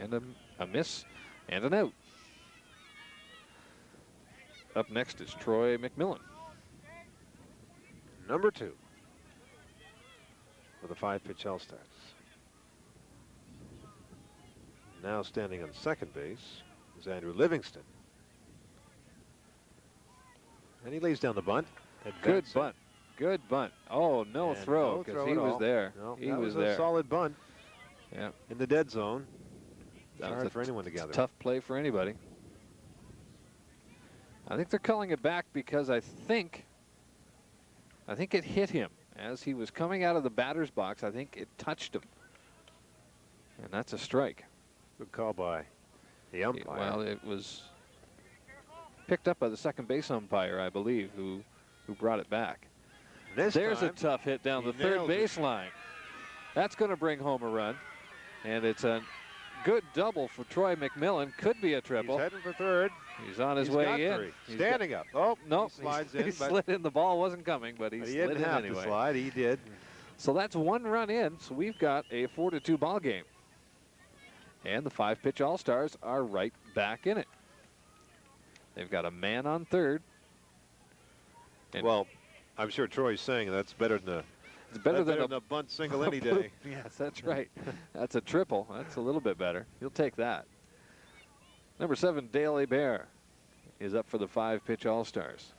And a miss and an out. Up next is Troy McMillan. Number 2 for the 5-pitch All-Stars. Now standing on second base is Andrew Livingston. And he lays down the bunt. Good bunt. Good bunt. Oh, no And throw no because throw he at was all. there. No, He that was a there. solid bunt. Yeah. In the dead zone. That was Hard a for anyone to gather. tough play for anybody. I think they're calling it back because I think it hit him as he was coming out of the batter's box. I think it touched him. And that's a strike. Good call by the umpire. Well, it was picked up by the second base umpire, I believe, who brought it back. There's a tough hit down the third base line. That's going to bring home a run. And it's a good double for Troy McMillan. Could be a triple. He's heading for third. He's on his He's way got in. three. Standing up. Oh, no, slides he in. slid in. The ball wasn't coming, but he slid didn't in have anyway. to slide. He did. So that's one run in. So we've got a 4-2 ball game. And the 5-pitch All-Stars are right back in it. They've got a man on third. And well, I'm sure Troy's saying that's better than it's better than a bunt single any day. Yes, that's right. That's a triple. That's a little bit better. You'll take that. Number 7, Dale Hebert, is up for the 5-pitch All-Stars.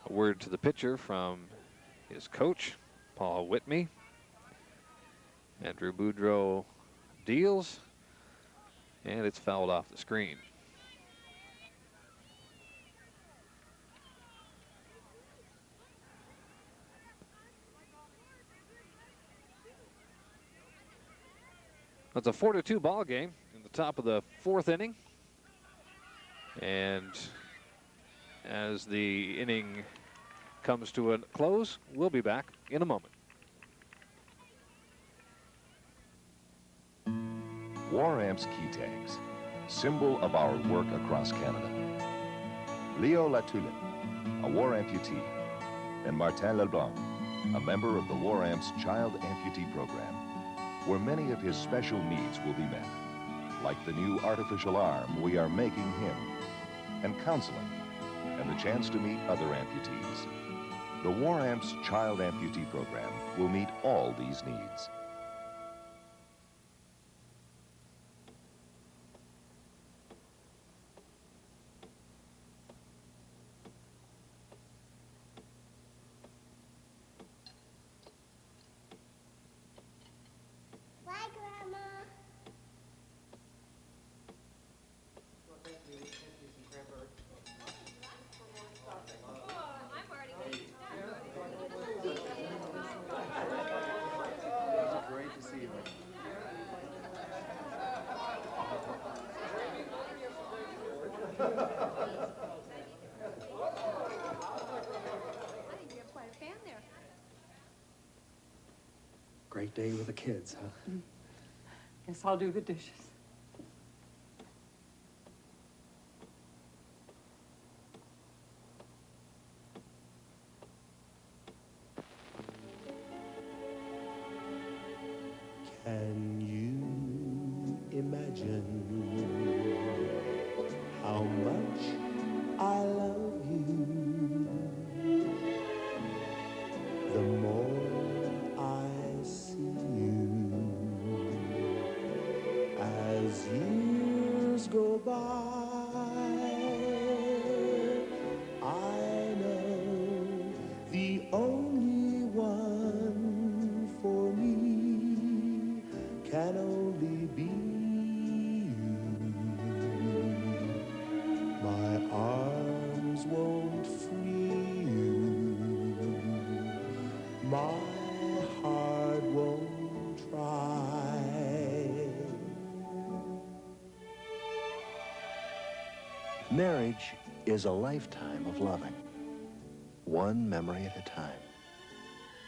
A word to the pitcher from his coach, Paul Whitney. Andrew Boudreau deals, and it's fouled off the screen. It's a 4-2 ball game in the top of the 4th inning. And as the inning comes to a close, we'll be back in a moment. War Amps key tags, symbol of our work across Canada. Leo Latulippe, a war amputee, and Martin Leblanc, a member of the War Amps Child Amputee Program, where many of his special needs will be met, like the new artificial arm we are making him, and counseling, and the chance to meet other amputees. The War Amps Child Amputee Program will meet all these needs. Great day with the kids, huh? Guess I'll do the dishes. Can you imagine how much I love you? The more I see you, as years go by, I know the only one for me can only be you. My arms won't free you. My heart won't try. Marriage is a lifetime of loving, one memory at a time.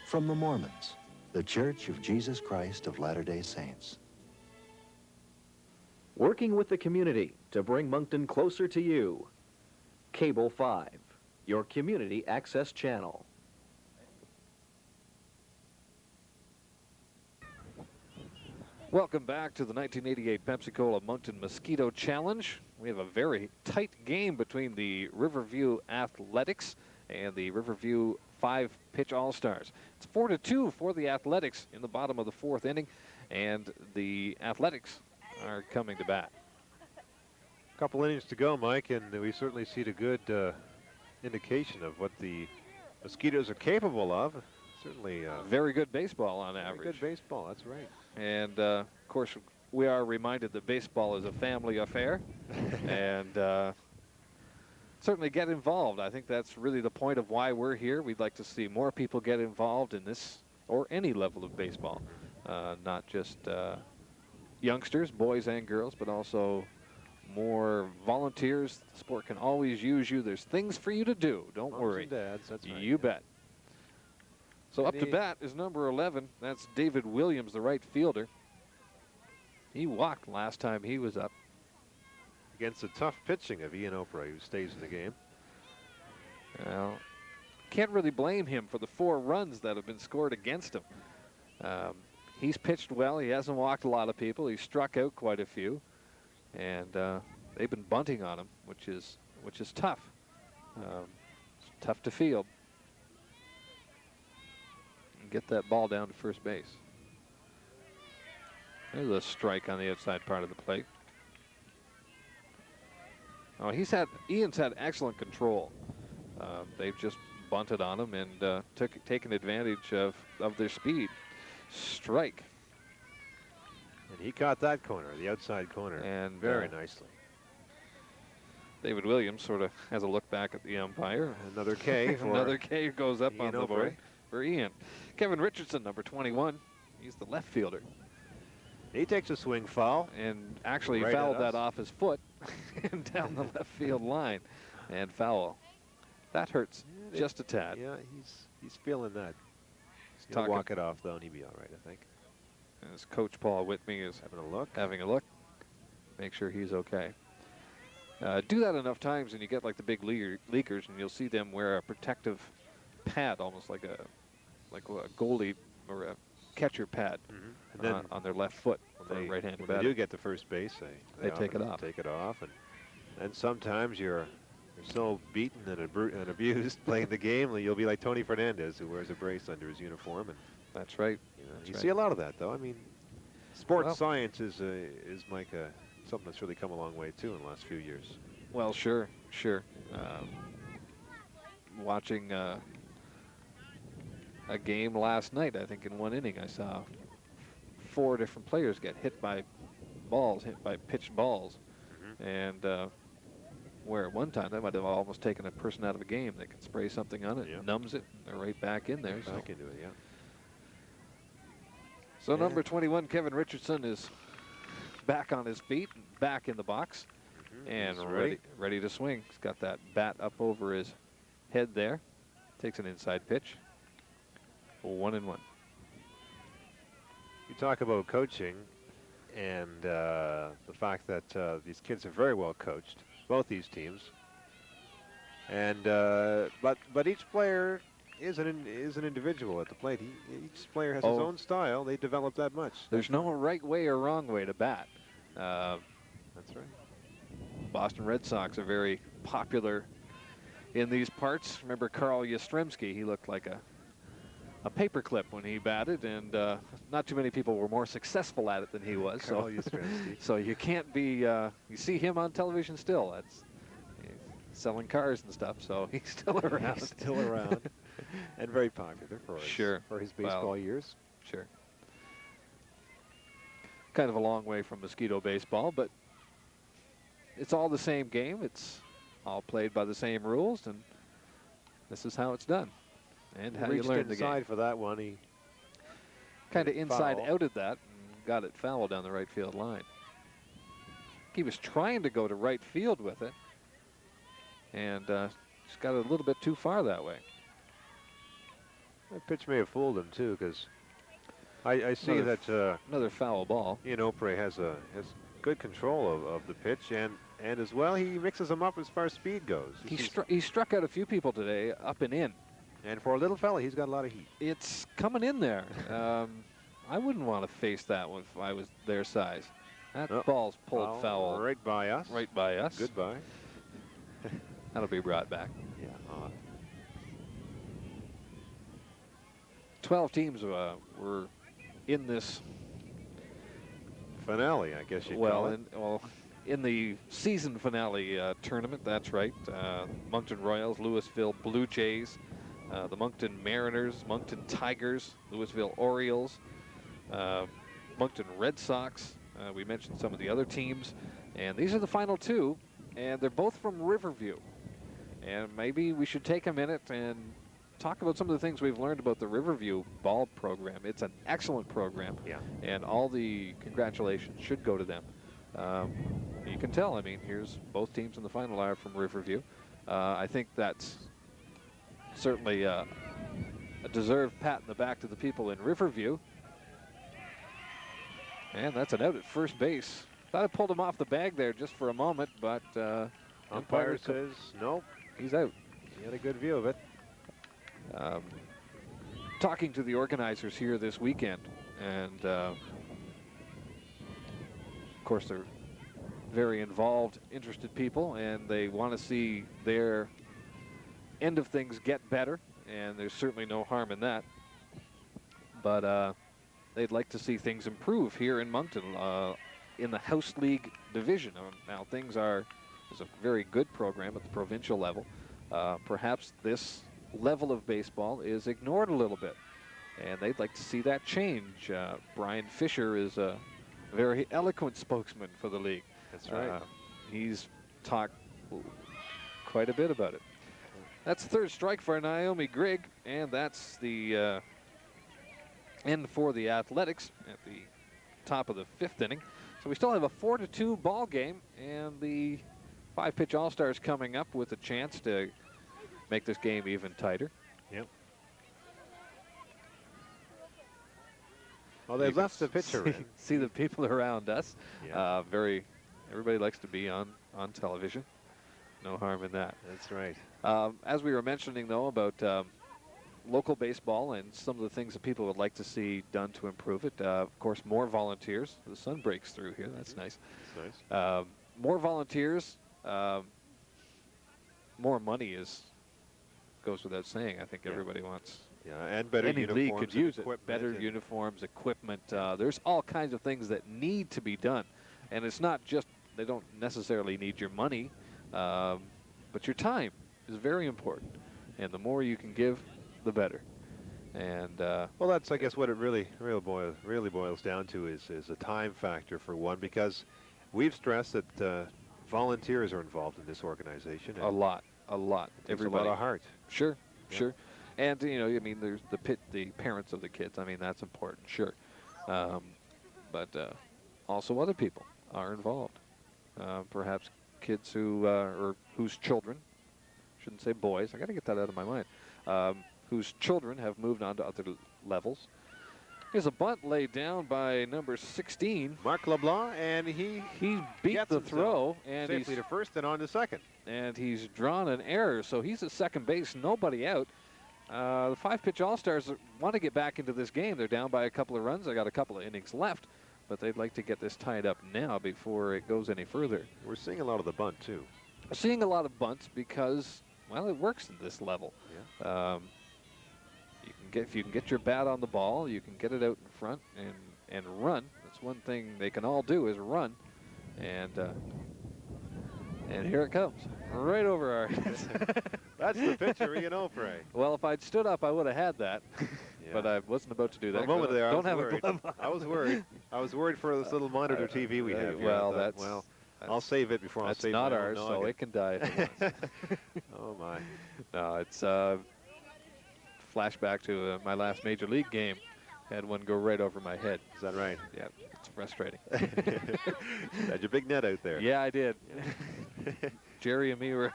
from the Mormons, the Church of Jesus Christ of Latter-day Saints. Working with the community to bring Moncton closer to you. Cable 5, your community access channel. Welcome back to the 1988 Pepsi-Cola Moncton Mosquito Challenge. We have a very tight game between the Riverview Athletics and the Riverview 5-pitch All-Stars. It's 4-2 for the Athletics in the bottom of the 4th inning, and the Athletics are coming to bat. A couple innings to go, Mike, and we certainly see a good indication of what the Mosquitoes are capable of. Certainly very good baseball on average. Very good baseball, that's right. And, of course, we are reminded that baseball is a family affair. And certainly get involved. I think that's really the point of why we're here. We'd like to see more people get involved in this or any level of baseball. Not just youngsters, boys and girls, but also more volunteers. The sport can always use you. There's things for you to do. Don't Moms worry. and dads, that's right. You bet. So up to bat is number 11. That's David Williams, the right fielder. He walked last time he was up. Against the tough pitching of Ian Oprah, who stays in the game. Well, can't really blame him for the 4 runs that have been scored against him. He's pitched well. He hasn't walked a lot of people. He's struck out quite a few. And they've been bunting on him, which is tough. It's tough to field. Get that ball down to first base. There's a strike on the outside part of the plate. Oh, Ian's had excellent control. They've just bunted on him and taken advantage of their speed. Strike. And he caught that corner, the outside corner, and very nicely. David Williams sort of has a look back at the umpire. Another K. Another K goes up Ian on the board for Ian. Kevin Richardson, number 21. He's the left fielder. He takes a swing foul. And actually right fouled that off his foot and down the left field line. And foul. That hurts just a tad. Yeah, he's feeling that. He'll walk it off, though, and he'll be all right, I think. And his coach, Paul Whitney, is having a look. Make sure he's okay. Do that enough times and you get like the big leaguers, and you'll see them wear a protective pad, almost like a goalie or a catcher pad and then on their left foot. When For right-handed they do get to first base, they take it off. Take it off, and sometimes you're so beaten and abused playing the game that you'll be like Tony Fernandez, who wears a brace under his uniform. And that's right. You see a lot of that, though. I mean, sports science is Mike, something that's really come a long way too in the last few years. Well, sure. Watching a game last night, I think in one inning, I saw 4 different players get hit by pitched balls, and where at one time they might have almost taken a person out of a game. They could spray something on it, numbs it, and they're right back in there. Back into it, yeah. So number 21, Kevin Richardson, is back on his feet, back in the box, and ready to swing. He's got that bat up over his head there. Takes an inside pitch. 1-1. You talk about coaching and the fact that these kids are very well coached, both these teams. And but each player is an individual at the plate. Each player has his own style. They develop that much. There's no right way or wrong way to bat. That's right. Boston Red Sox are very popular in these parts. Remember Carl Yastrzemski? He looked like a paperclip when he batted, and not too many people were more successful at it than he was. Carl So, Yastrzemski. so you can't be. You see him on television still. He's selling cars and stuff, so he's still around. He's still around, and very popular for his baseball years. Sure. Kind of a long way from Mosquito baseball, but it's all the same game. It's all played by the same rules, and this is how it's done. And how you learn the game. Inside for that one, he kind of inside-outed that and got it foul down the right field line. He was trying to go to right field with it, and just got it a little bit too far that way. That pitch may have fooled him too, because I see that another foul ball. Ian Opre has good control of the pitch, and as well he mixes them up as far as speed goes. He struck out a few people today, up and in. And for a little fella, he's got a lot of heat. It's coming in there. I wouldn't want to face that one if I was their size. That ball's pulled foul. Right by us. Right by us. Goodbye. That'll be brought back. Yeah. 12 teams were in this finale, I guess you'd call it. In the season finale tournament, that's right. Moncton Royals, Louisville Blue Jays, the Moncton Mariners, Moncton Tigers, Louisville Orioles, Moncton Red Sox. We mentioned some of the other teams, and these are the final two, and they're both from Riverview. And maybe we should take a minute and talk about some of the things we've learned about the Riverview ball program. It's an excellent program, and all the congratulations should go to them. You can tell, I mean, here's both teams in the final are from Riverview. I think that's certainly a deserved pat in the back to the people in Riverview. And that's an out at first base. Thought I pulled him off the bag there just for a moment, but umpire says nope. He's out. He had a good view of it. Talking to the organizers here this weekend, and of course they're very involved, interested people, and they want to see their end of things get better, and there's certainly no harm in that. But they'd like to see things improve here in Moncton in the House League division. Now things are, there's a very good program at the provincial level. Perhaps this level of baseball is ignored a little bit, and they'd like to see that change. Brian Fisher is a very eloquent spokesman for the league. That's right. He's talked quite a bit about it. That's third strike for Naomi Grigg, and that's the end for the Athletics at the top of the fifth inning. So we still have a 4-2 ball game, and the 5-pitch All-Stars coming up with a chance to make this game even tighter. Yep. Well, they've left the pitcher. See the people around us. Yeah. Everybody likes to be on television. No harm in that. That's right. As we were mentioning, though, about local baseball and some of the things that people would like to see done to improve it. Of course, more volunteers. The sun breaks through here. That's nice. That's nice. More volunteers. More money goes without saying. I think everybody wants. Yeah, and better any uniforms. League could use it. Equipment Better uniforms, equipment. There's all kinds of things that need to be done, and it's not just they don't necessarily need your money, but your time is very important, and the more you can give, the better. And well, that's I guess what it really boils down to is a time factor for one, because we've stressed that volunteers are involved in this organization. A lot. Everybody. A lot of heart. Sure. And you know, I mean, there's the parents of the kids. I mean, that's important, sure. But also other people are involved. Perhaps kids whose children, shouldn't say boys. I got to get that out of my mind. Whose children have moved on to other levels. Here's a bunt laid down by number 16, Mark LeBlanc, and he beat the throw and safely to first and on to second. And he's drawn an error, so he's at second base, nobody out. The 5-pitch All-Stars want to get back into this game. They're down by a couple of runs. They got a couple of innings left, but they'd like to get this tied up now before it goes any further. We're seeing a lot of the bunt too. We're seeing a lot of bunts because, well, it works at this level. Yeah. If you can get your bat on the ball, you can get it out in front and run. That's one thing they can all do is run. And here it comes, right over our heads. That's the pitcher, Ian Opre. Well, if I'd stood up, I would have had that. Yeah. But I wasn't about to do that. For a moment there, don't have a glove on. I was worried. I was worried for this little monitor TV we have. Well, that's I'll save it before I'll save it. That's not ours, so it can die if it wants. Oh my! No, it's flashback to my last major league game. Had one go right over my head. Is that right? Yeah, it's frustrating. Had your big net out there. Yeah, I did. Jerry and me were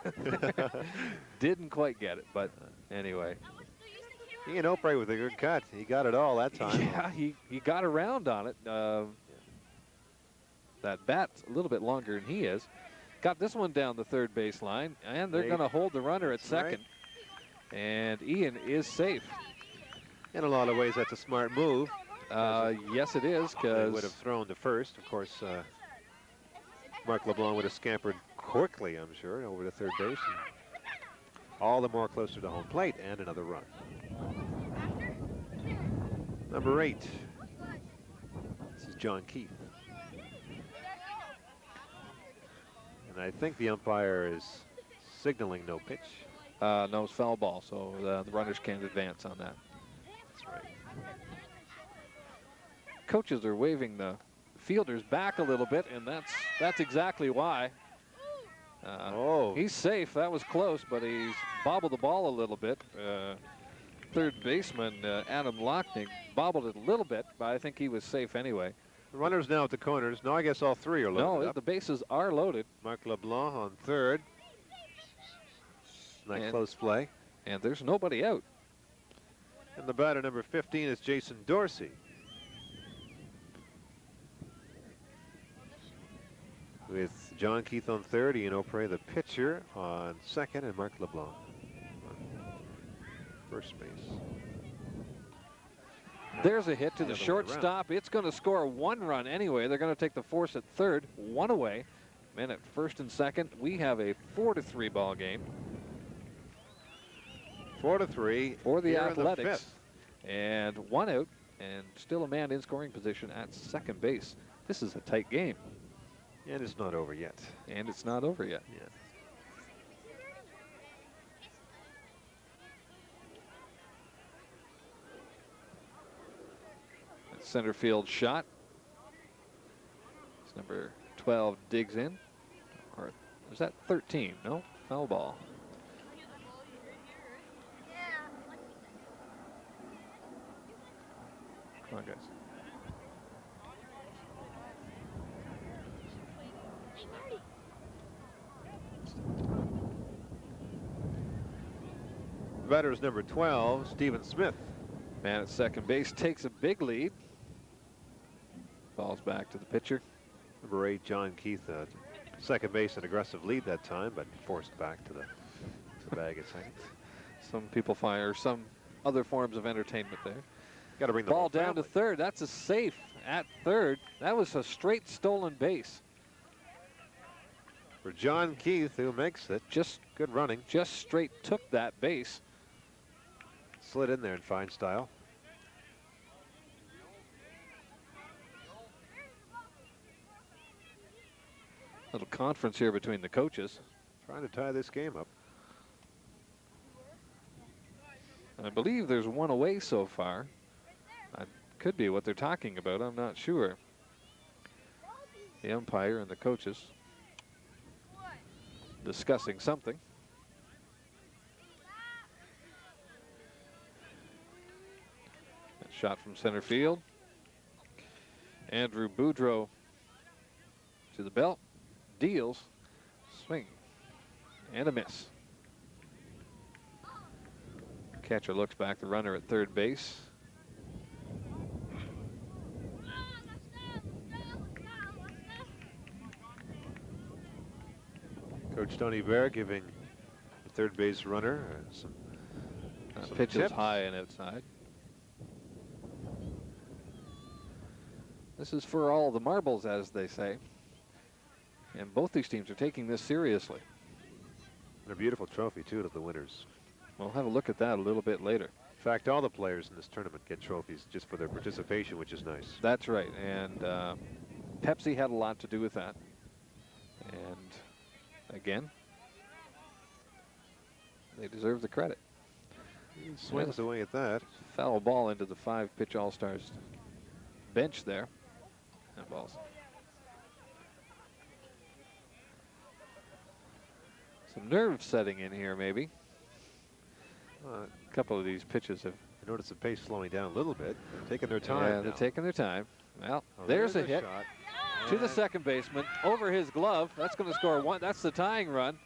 didn't quite get it, but anyway. Ian Opry with a good cut. He got it all that time. Yeah, he got around on it. That bat's a little bit longer than he is. Got this one down the third baseline, and they're going to hold the runner at second. Right. And Ian is safe. In a lot of ways, that's a smart move. Yes, it is, They because would have thrown to first. Of course, Mark LeBlanc would have scampered quickly, I'm sure, over to third base. And all the more closer to home plate, and another run. Number 8. This is John Keith. And I think the umpire is signaling no pitch. no, it's foul ball, so the runners can't advance on that. That's right. Coaches are waving the fielders back a little bit, and that's exactly why. He's safe. That was close, but he's bobbled the ball a little bit. Third baseman Adam Lochnick bobbled it a little bit, but I think he was safe anyway. The runners now at the corners. No, I guess all three are loaded. No, the bases are loaded. Mark LeBlanc on third. Nice close play. And there's nobody out. And the batter number 15 is Jason Dorsey. With John Keith on third, Ian Opry, the pitcher, on second, and Mark LeBlanc on first base. There's a hit to the shortstop. It's going to score 1 run anyway. They're going to take the force at third, 1 away. Men at first and second. We have a 4-3 ball game. 4-3 for the Athletics. And 1 out, and still a man in scoring position at second base. This is a tight game. And it's not over yet. And it's not over yet. Yeah. Center field shot. It's number 12 digs in. Or is that 13? No, foul ball. Come on, guys. The batter is number 12, Stephen Smith. Man at second base takes a big lead. Ball's back to the pitcher. Number 8, John Keith, second base, an aggressive lead that time, but forced back to the bag at second. Some people find some other forms of entertainment there. Got to bring the ball down to third. That's a safe at third. That was a straight stolen base. For John Keith, who makes it. Just good running. Just straight took that base. Slid in there in fine style. Little conference here between the coaches. Trying to tie this game up. I believe there's 1 away so far. That could be what they're talking about. I'm not sure. The umpire and the coaches discussing something. A shot from center field. Andrew Boudreau to the belt. Deals, swing, and a miss. Catcher looks back, the runner at third base. Coach Tony Bear giving the third base runner some pitch is tips. high and outside. This is for all the marbles, as they say. And both these teams are taking this seriously. And a beautiful trophy, too, to the winners. We'll have a look at that a little bit later. In fact, all the players in this tournament get trophies just for their participation, which is nice. That's right. And Pepsi had a lot to do with that. And again, they deserve the credit. He swings away at that. Foul ball into the 5-pitch All-Stars bench there. That ball's some nerve setting in here, maybe. A couple of these pitches have. I noticed the pace slowing down a little bit. They're taking their time. Yeah, they're taking their time. Well, there's a hit shot. to the second baseman over his glove. That's going to score 1. That's the tying run.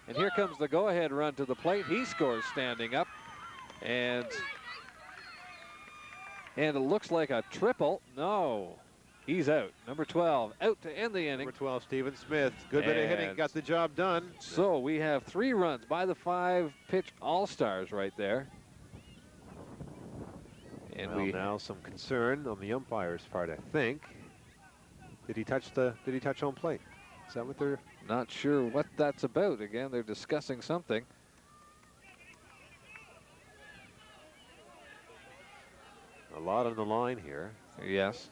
And here comes the go-ahead run to the plate. He scores standing up. And And it looks like a triple. No, he's out. Number 12 out to end the inning. Number 12, Stephen Smith. Good bit of hitting, got the job done. So we have 3 runs by the 5-pitch All-Stars right there. And well, now some concern on the umpire's part, I think. Did he touch home plate? Is that what they're? Not sure what that's about. Again, they're discussing something. A lot on the line here. Yes.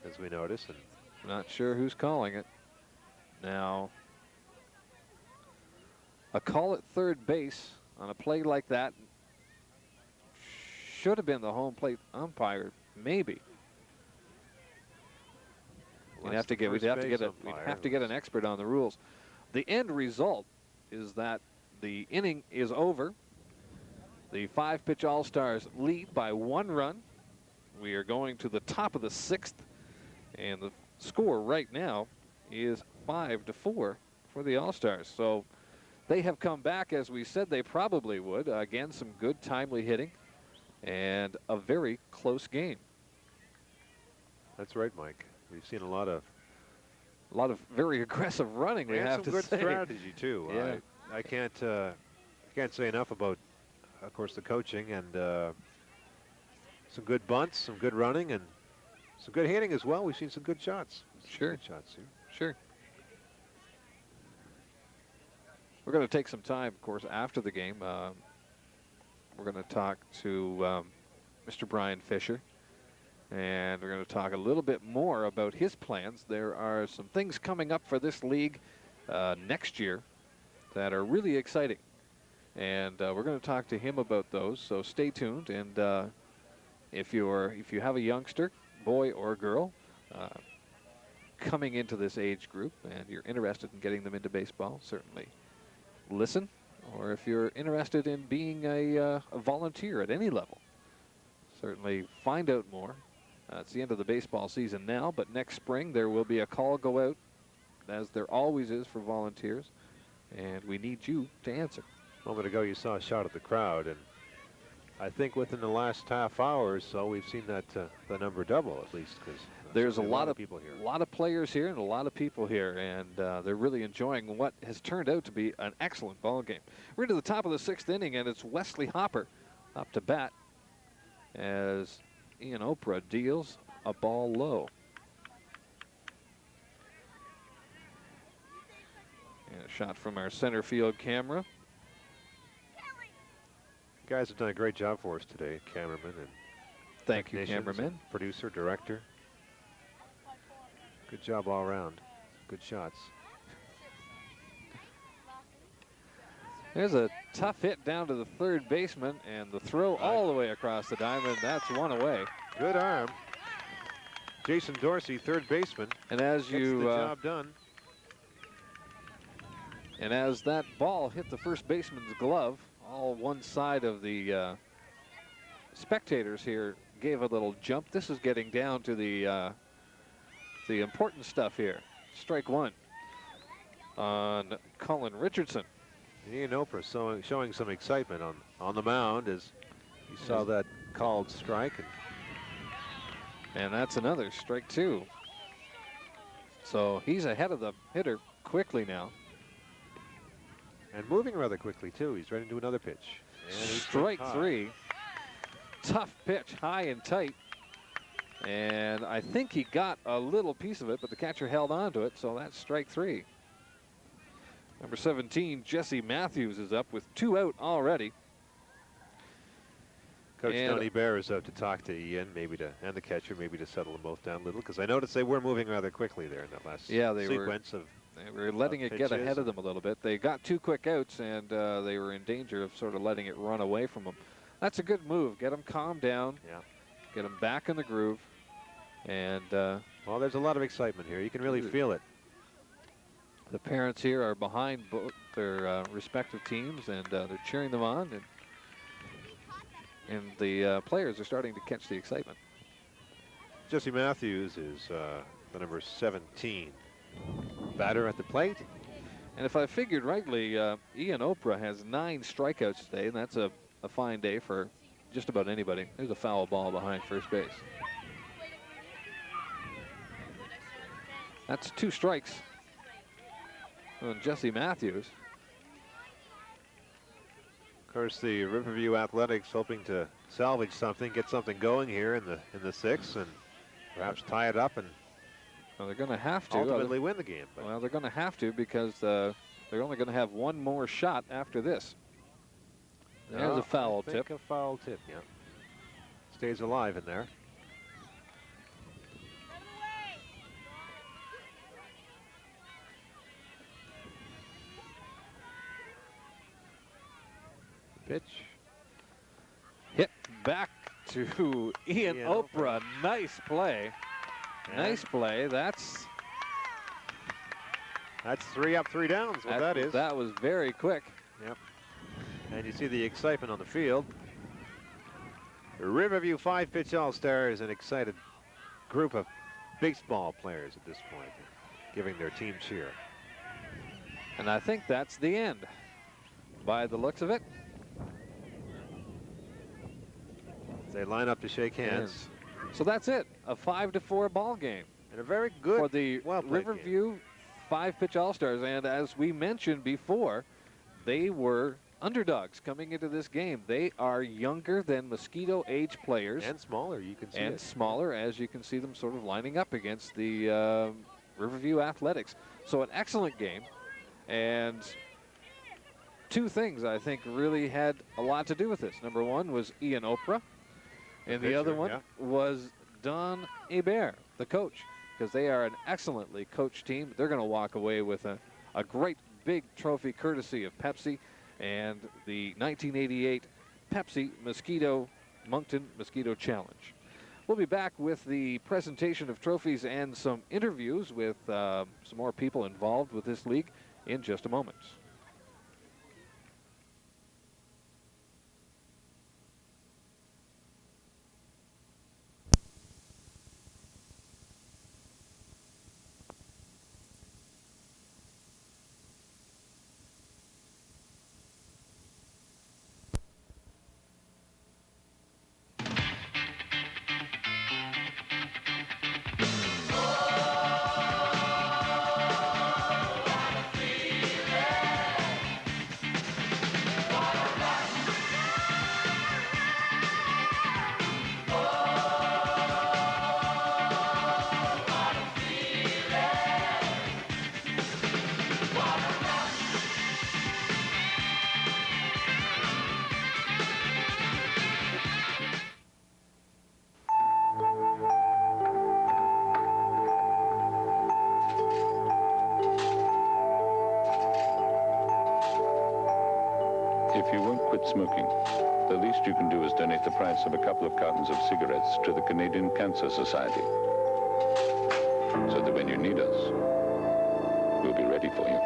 As we notice. And not sure who's calling it. Now, a call at third base on a play like that should have been the home plate umpire, maybe. Well, we'd have to get an expert on the rules. The end result is that the inning is over. The 5-pitch All-Stars lead by 1 run. We are going to the top of the 6th, and the score right now is 5-4 for the All-Stars. So they have come back as we said they probably would. Again, some good timely hitting and a very close game. That's right, Mike. We've seen a lot of very aggressive running. We have to say. And some good strategy too. Yeah. I can't say enough about, of course, the coaching and some good bunts, some good running, and some good hitting as well. We've seen some good shots. Sure. Good shots here. Sure. We're going to take some time, of course, after the game. We're going to talk to Mr. Brian Fisher, and we're going to talk a little bit more about his plans. There are some things coming up for this league next year that are really exciting, and we're going to talk to him about those. So stay tuned, and if you have a youngster, boy or girl, coming into this age group, and you're interested in getting them into baseball, certainly listen. Or if you're interested in being a volunteer at any level, certainly find out more. It's the end of the baseball season now, but next spring there will be a call go out, as there always is for volunteers, and we need you to answer. A moment ago you saw a shot at the crowd, and I think within the last half hour or so we've seen that the number double at least, because there's a lot of people here. A lot of players here and a lot of people here, and they're really enjoying what has turned out to be an excellent ball game. We're into the top of the 6th inning, and it's Wesley Hopper up to bat as Ian Oprah deals a ball low. And a shot from our center field camera. You guys have done a great job for us today, cameraman and thank you, cameraman, producer, director. Good job all around. Good shots. There's a tough hit down to the third baseman, and the throw all the way across the diamond. That's one away. Good arm. Jason Dorsey, third baseman. And as you gets the job done. And as that ball hit the first baseman's glove, all one side of the spectators here gave a little jump. This is getting down to the important stuff here. Strike 1 on Colin Richardson. Ian Oprah showing some excitement on the mound as he saw that called strike. And that's another strike 2. So he's ahead of the hitter quickly now. And moving rather quickly, too. He's ready to do another pitch. Strike 3. Tough pitch, high and tight. And I think he got a little piece of it, but the catcher held on to it, so that's strike 3. Number 17, Jesse Matthews, is up with 2 out already. Coach Tony Bear is out to talk to Ian, and the catcher, maybe to settle them both down a little, because I noticed they were moving rather quickly there in that last sequence of. They were letting it get ahead of them a little bit. They got 2 quick outs, and they were in danger of sort of letting it run away from them. That's a good move. Get them calmed down. Yeah. Get them back in the groove. And well, there's a lot of excitement here. You can really feel it. The parents here are behind both their respective teams, and they're cheering them on. And the players are starting to catch the excitement. Jesse Matthews is the number 17 batter at the plate. And if I figured rightly, Ian Oprah has 9 strikeouts today, and that's a fine day for just about anybody. There's a foul ball behind first base. That's 2 strikes on Jesse Matthews. Of course, the Riverview Athletics hoping to salvage something, get something going here in the 6th, and perhaps tie it up and well, they're going to have to ultimately win the game. But well, they're going to have to because they're only going to have one more shot after this. There's a foul tip. A foul tip, yeah. Stays alive in there. Pitch. Hit back to Ian Oprah. Nice play. And nice play. That's 3 up, 3 downs. What that is. That was very quick. Yep. And you see the excitement on the field. The Riverview 5-pitch All-Stars, an excited group of baseball players at this point, giving their team cheer. And I think that's the end, by the looks of it. They line up to shake hands. So that's it, a 5-4 ball game. And a very good for the Riverview 5-pitch All-Stars. And as we mentioned before, they were underdogs coming into this game. They are younger than Mosquito age players. And smaller, you can see And it. smaller, as you can see them sort of lining up against the Riverview Athletics. So an excellent game. And 2 things I think really had a lot to do with this. Number 1 was Ian Oprah. And the other one was Don Hebert, the coach, because they are an excellently coached team. They're going to walk away with a great big trophy courtesy of Pepsi and the 1988 Pepsi Moncton Mosquito Challenge. We'll be back with the presentation of trophies and some interviews with some more people involved with this league in just a moment. If you won't quit smoking, the least you can do is donate the price of a couple of cartons of cigarettes to the Canadian Cancer Society, so that when you need us, we'll be ready for you.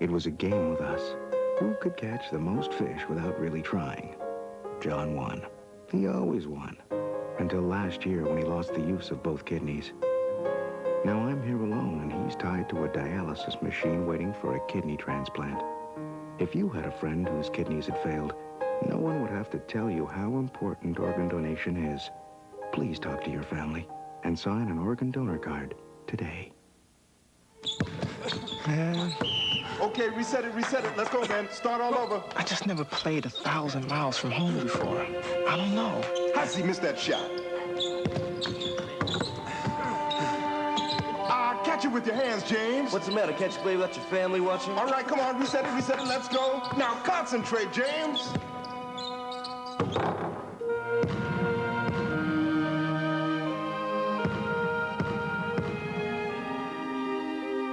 It was a game with us. Who could catch the most fish without really trying? John won. He always won. Until last year when he lost the use of both kidneys. Now I'm here alone and he's tied to a dialysis machine waiting for a kidney transplant. If you had a friend whose kidneys had failed, no one would have to tell you how important organ donation is. Please talk to your family and sign an organ donor card today. Man. Okay, reset it. Let's go, man. Start all over. I just never played 1,000 miles from home before. I don't know. How does he miss that shot? Catch it with your hands, James. What's the matter? Can't you play without your family watching? All right, come on. Reset it. Let's go. Now concentrate, James.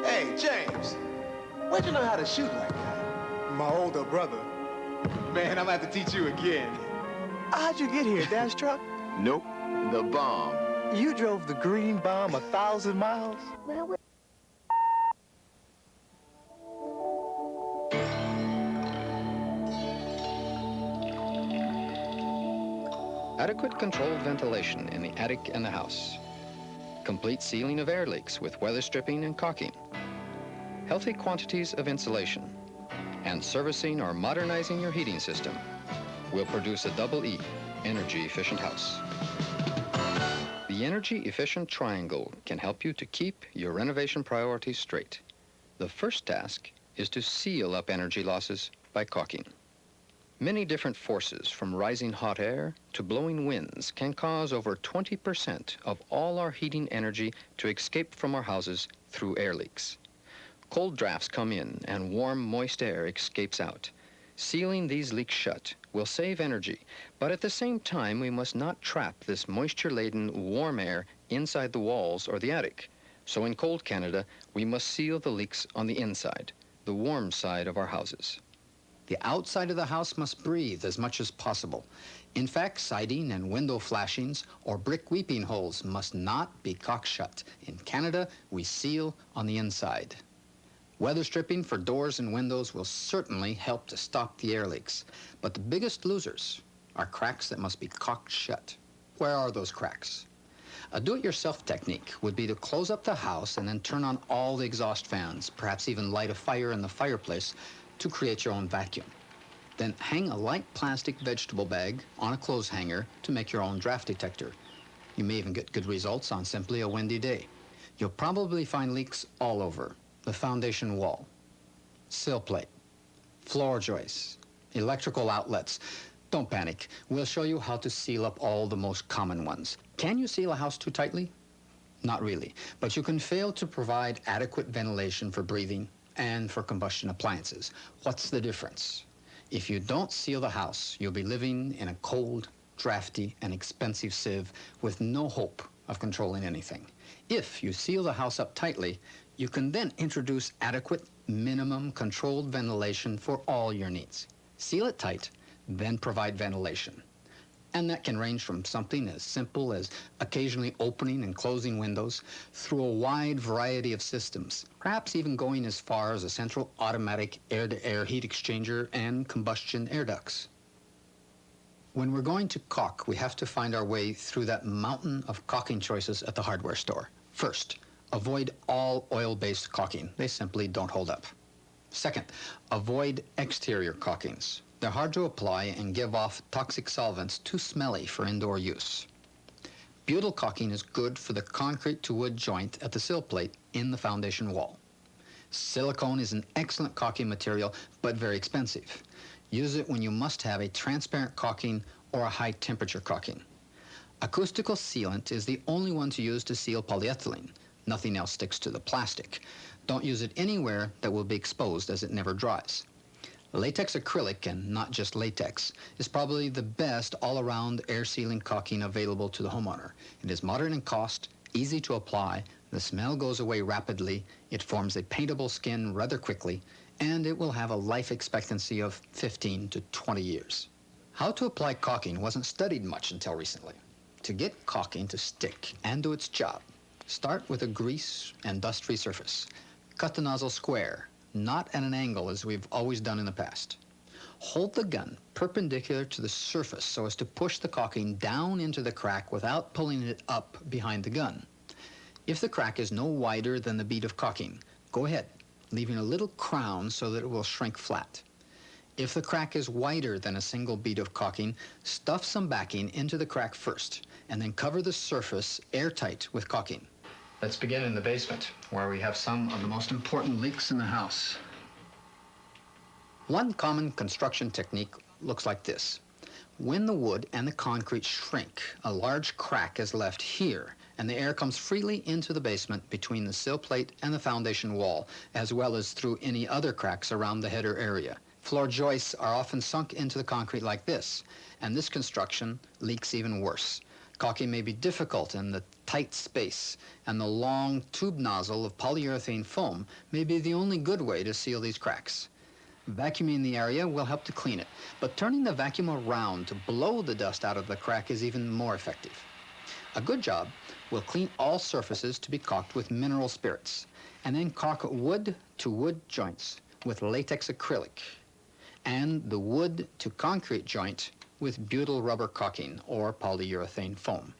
Hey, James. Where'd you learn how to shoot like that? My older brother. Man, I'm gonna have to teach you again. How'd you get here, Dad's truck? Nope, the bomb. You drove the green bomb 1,000 miles? Adequate controlled ventilation in the attic and the house. Complete sealing of air leaks with weather stripping and caulking. Healthy quantities of insulation. And servicing or modernizing your heating system will produce a double E, energy-efficient house. The energy-efficient triangle can help you to keep your renovation priorities straight. The first task is to seal up energy losses by caulking. Many different forces, from rising hot air to blowing winds, can cause over 20% of all our heating energy to escape from our houses through air leaks. Cold drafts come in and warm, moist air escapes out. Sealing these leaks shut will save energy, but at the same time, we must not trap this moisture-laden warm air inside the walls or the attic. So in cold Canada, we must seal the leaks on the inside, the warm side of our houses. The outside of the house must breathe as much as possible. In fact, siding and window flashings or brick weeping holes must not be caulked shut. In Canada, we seal on the inside. Weather stripping for doors and windows will certainly help to stop the air leaks. But the biggest losers are cracks that must be caulked shut. Where are those cracks? A do-it-yourself technique would be to close up the house and then turn on all the exhaust fans, perhaps even light a fire in the fireplace to create your own vacuum. Then hang a light plastic vegetable bag on a clothes hanger to make your own draft detector. You may even get good results on simply a windy day. You'll probably find leaks all over: the foundation wall, sill plate, floor joists, electrical outlets. Don't panic. We'll show you how to seal up all the most common ones. Can you seal a house too tightly? Not really, but you can fail to provide adequate ventilation for breathing and for combustion appliances. What's the difference? If you don't seal the house, you'll be living in a cold, drafty, and expensive sieve with no hope of controlling anything. If you seal the house up tightly, you can then introduce adequate, minimum controlled ventilation for all your needs. Seal it tight, then provide ventilation. And that can range from something as simple as occasionally opening and closing windows through a wide variety of systems, perhaps even going as far as a central automatic air-to-air heat exchanger and combustion air ducts. When we're going to caulk, we have to find our way through that mountain of caulking choices at the hardware store. First, avoid all oil-based caulking. They simply don't hold up. Second, avoid exterior caulkings. They're hard to apply and give off toxic solvents too smelly for indoor use. Butyl caulking is good for the concrete to wood joint at the sill plate in the foundation wall. Silicone is an excellent caulking material, but very expensive. Use it when you must have a transparent caulking or a high temperature caulking. Acoustical sealant is the only one to use to seal polyethylene. Nothing else sticks to the plastic. Don't use it anywhere that will be exposed, as it never dries. Latex acrylic, and not just latex, is probably the best all-around air-sealing caulking available to the homeowner. It is modern in cost, easy to apply, the smell goes away rapidly, it forms a paintable skin rather quickly, and it will have a life expectancy of 15 to 20 years. How to apply caulking wasn't studied much until recently. To get caulking to stick and do its job, start with a grease and dust-free surface. Cut the nozzle square, not at an angle as we've always done in the past. Hold the gun perpendicular to the surface so as to push the caulking down into the crack without pulling it up behind the gun. If the crack is no wider than the bead of caulking, go ahead, leaving a little crown so that it will shrink flat. If the crack is wider than a single bead of caulking, stuff some backing into the crack first, and then cover the surface airtight with caulking. Let's begin in the basement, where we have some of the most important leaks in the house. One common construction technique looks like this. When the wood and the concrete shrink, a large crack is left here, and the air comes freely into the basement between the sill plate and the foundation wall, as well as through any other cracks around the header area. Floor joists are often sunk into the concrete like this, and this construction leaks even worse. Caulking may be difficult in the tight space, and the long tube nozzle of polyurethane foam may be the only good way to seal these cracks. Vacuuming the area will help to clean it, but turning the vacuum around to blow the dust out of the crack is even more effective. A good job will clean all surfaces to be caulked with mineral spirits, and then caulk wood to wood joints with latex acrylic, and the wood to concrete joint with butyl rubber caulking or polyurethane foam.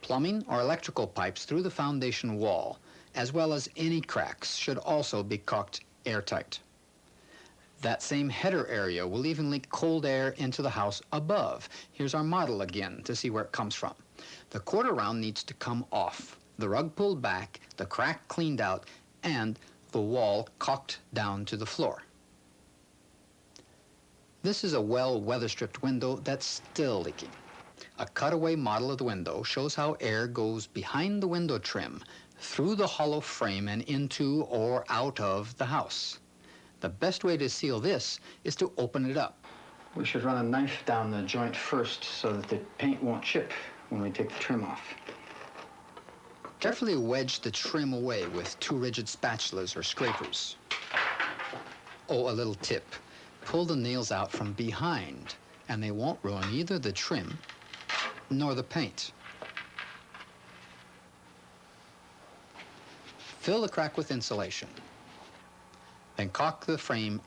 Plumbing or electrical pipes through the foundation wall, as well as any cracks, should also be caulked airtight. That same header area will even leak cold air into the house above. Here's our model again to see where it comes from. The quarter round needs to come off, the rug pulled back, the crack cleaned out, and the wall caulked down to the floor. This is a well weather-stripped window that's still leaking. A cutaway model of the window shows how air goes behind the window trim, through the hollow frame and into or out of the house. The best way to seal this is to open it up. We should run a knife down the joint first so that the paint won't chip when we take the trim off. Carefully wedge the trim away with two rigid spatulas or scrapers. Oh, a little tip. Pull the nails out from behind, and they won't ruin either the trim nor the paint. Fill the crack with insulation. Then caulk the frame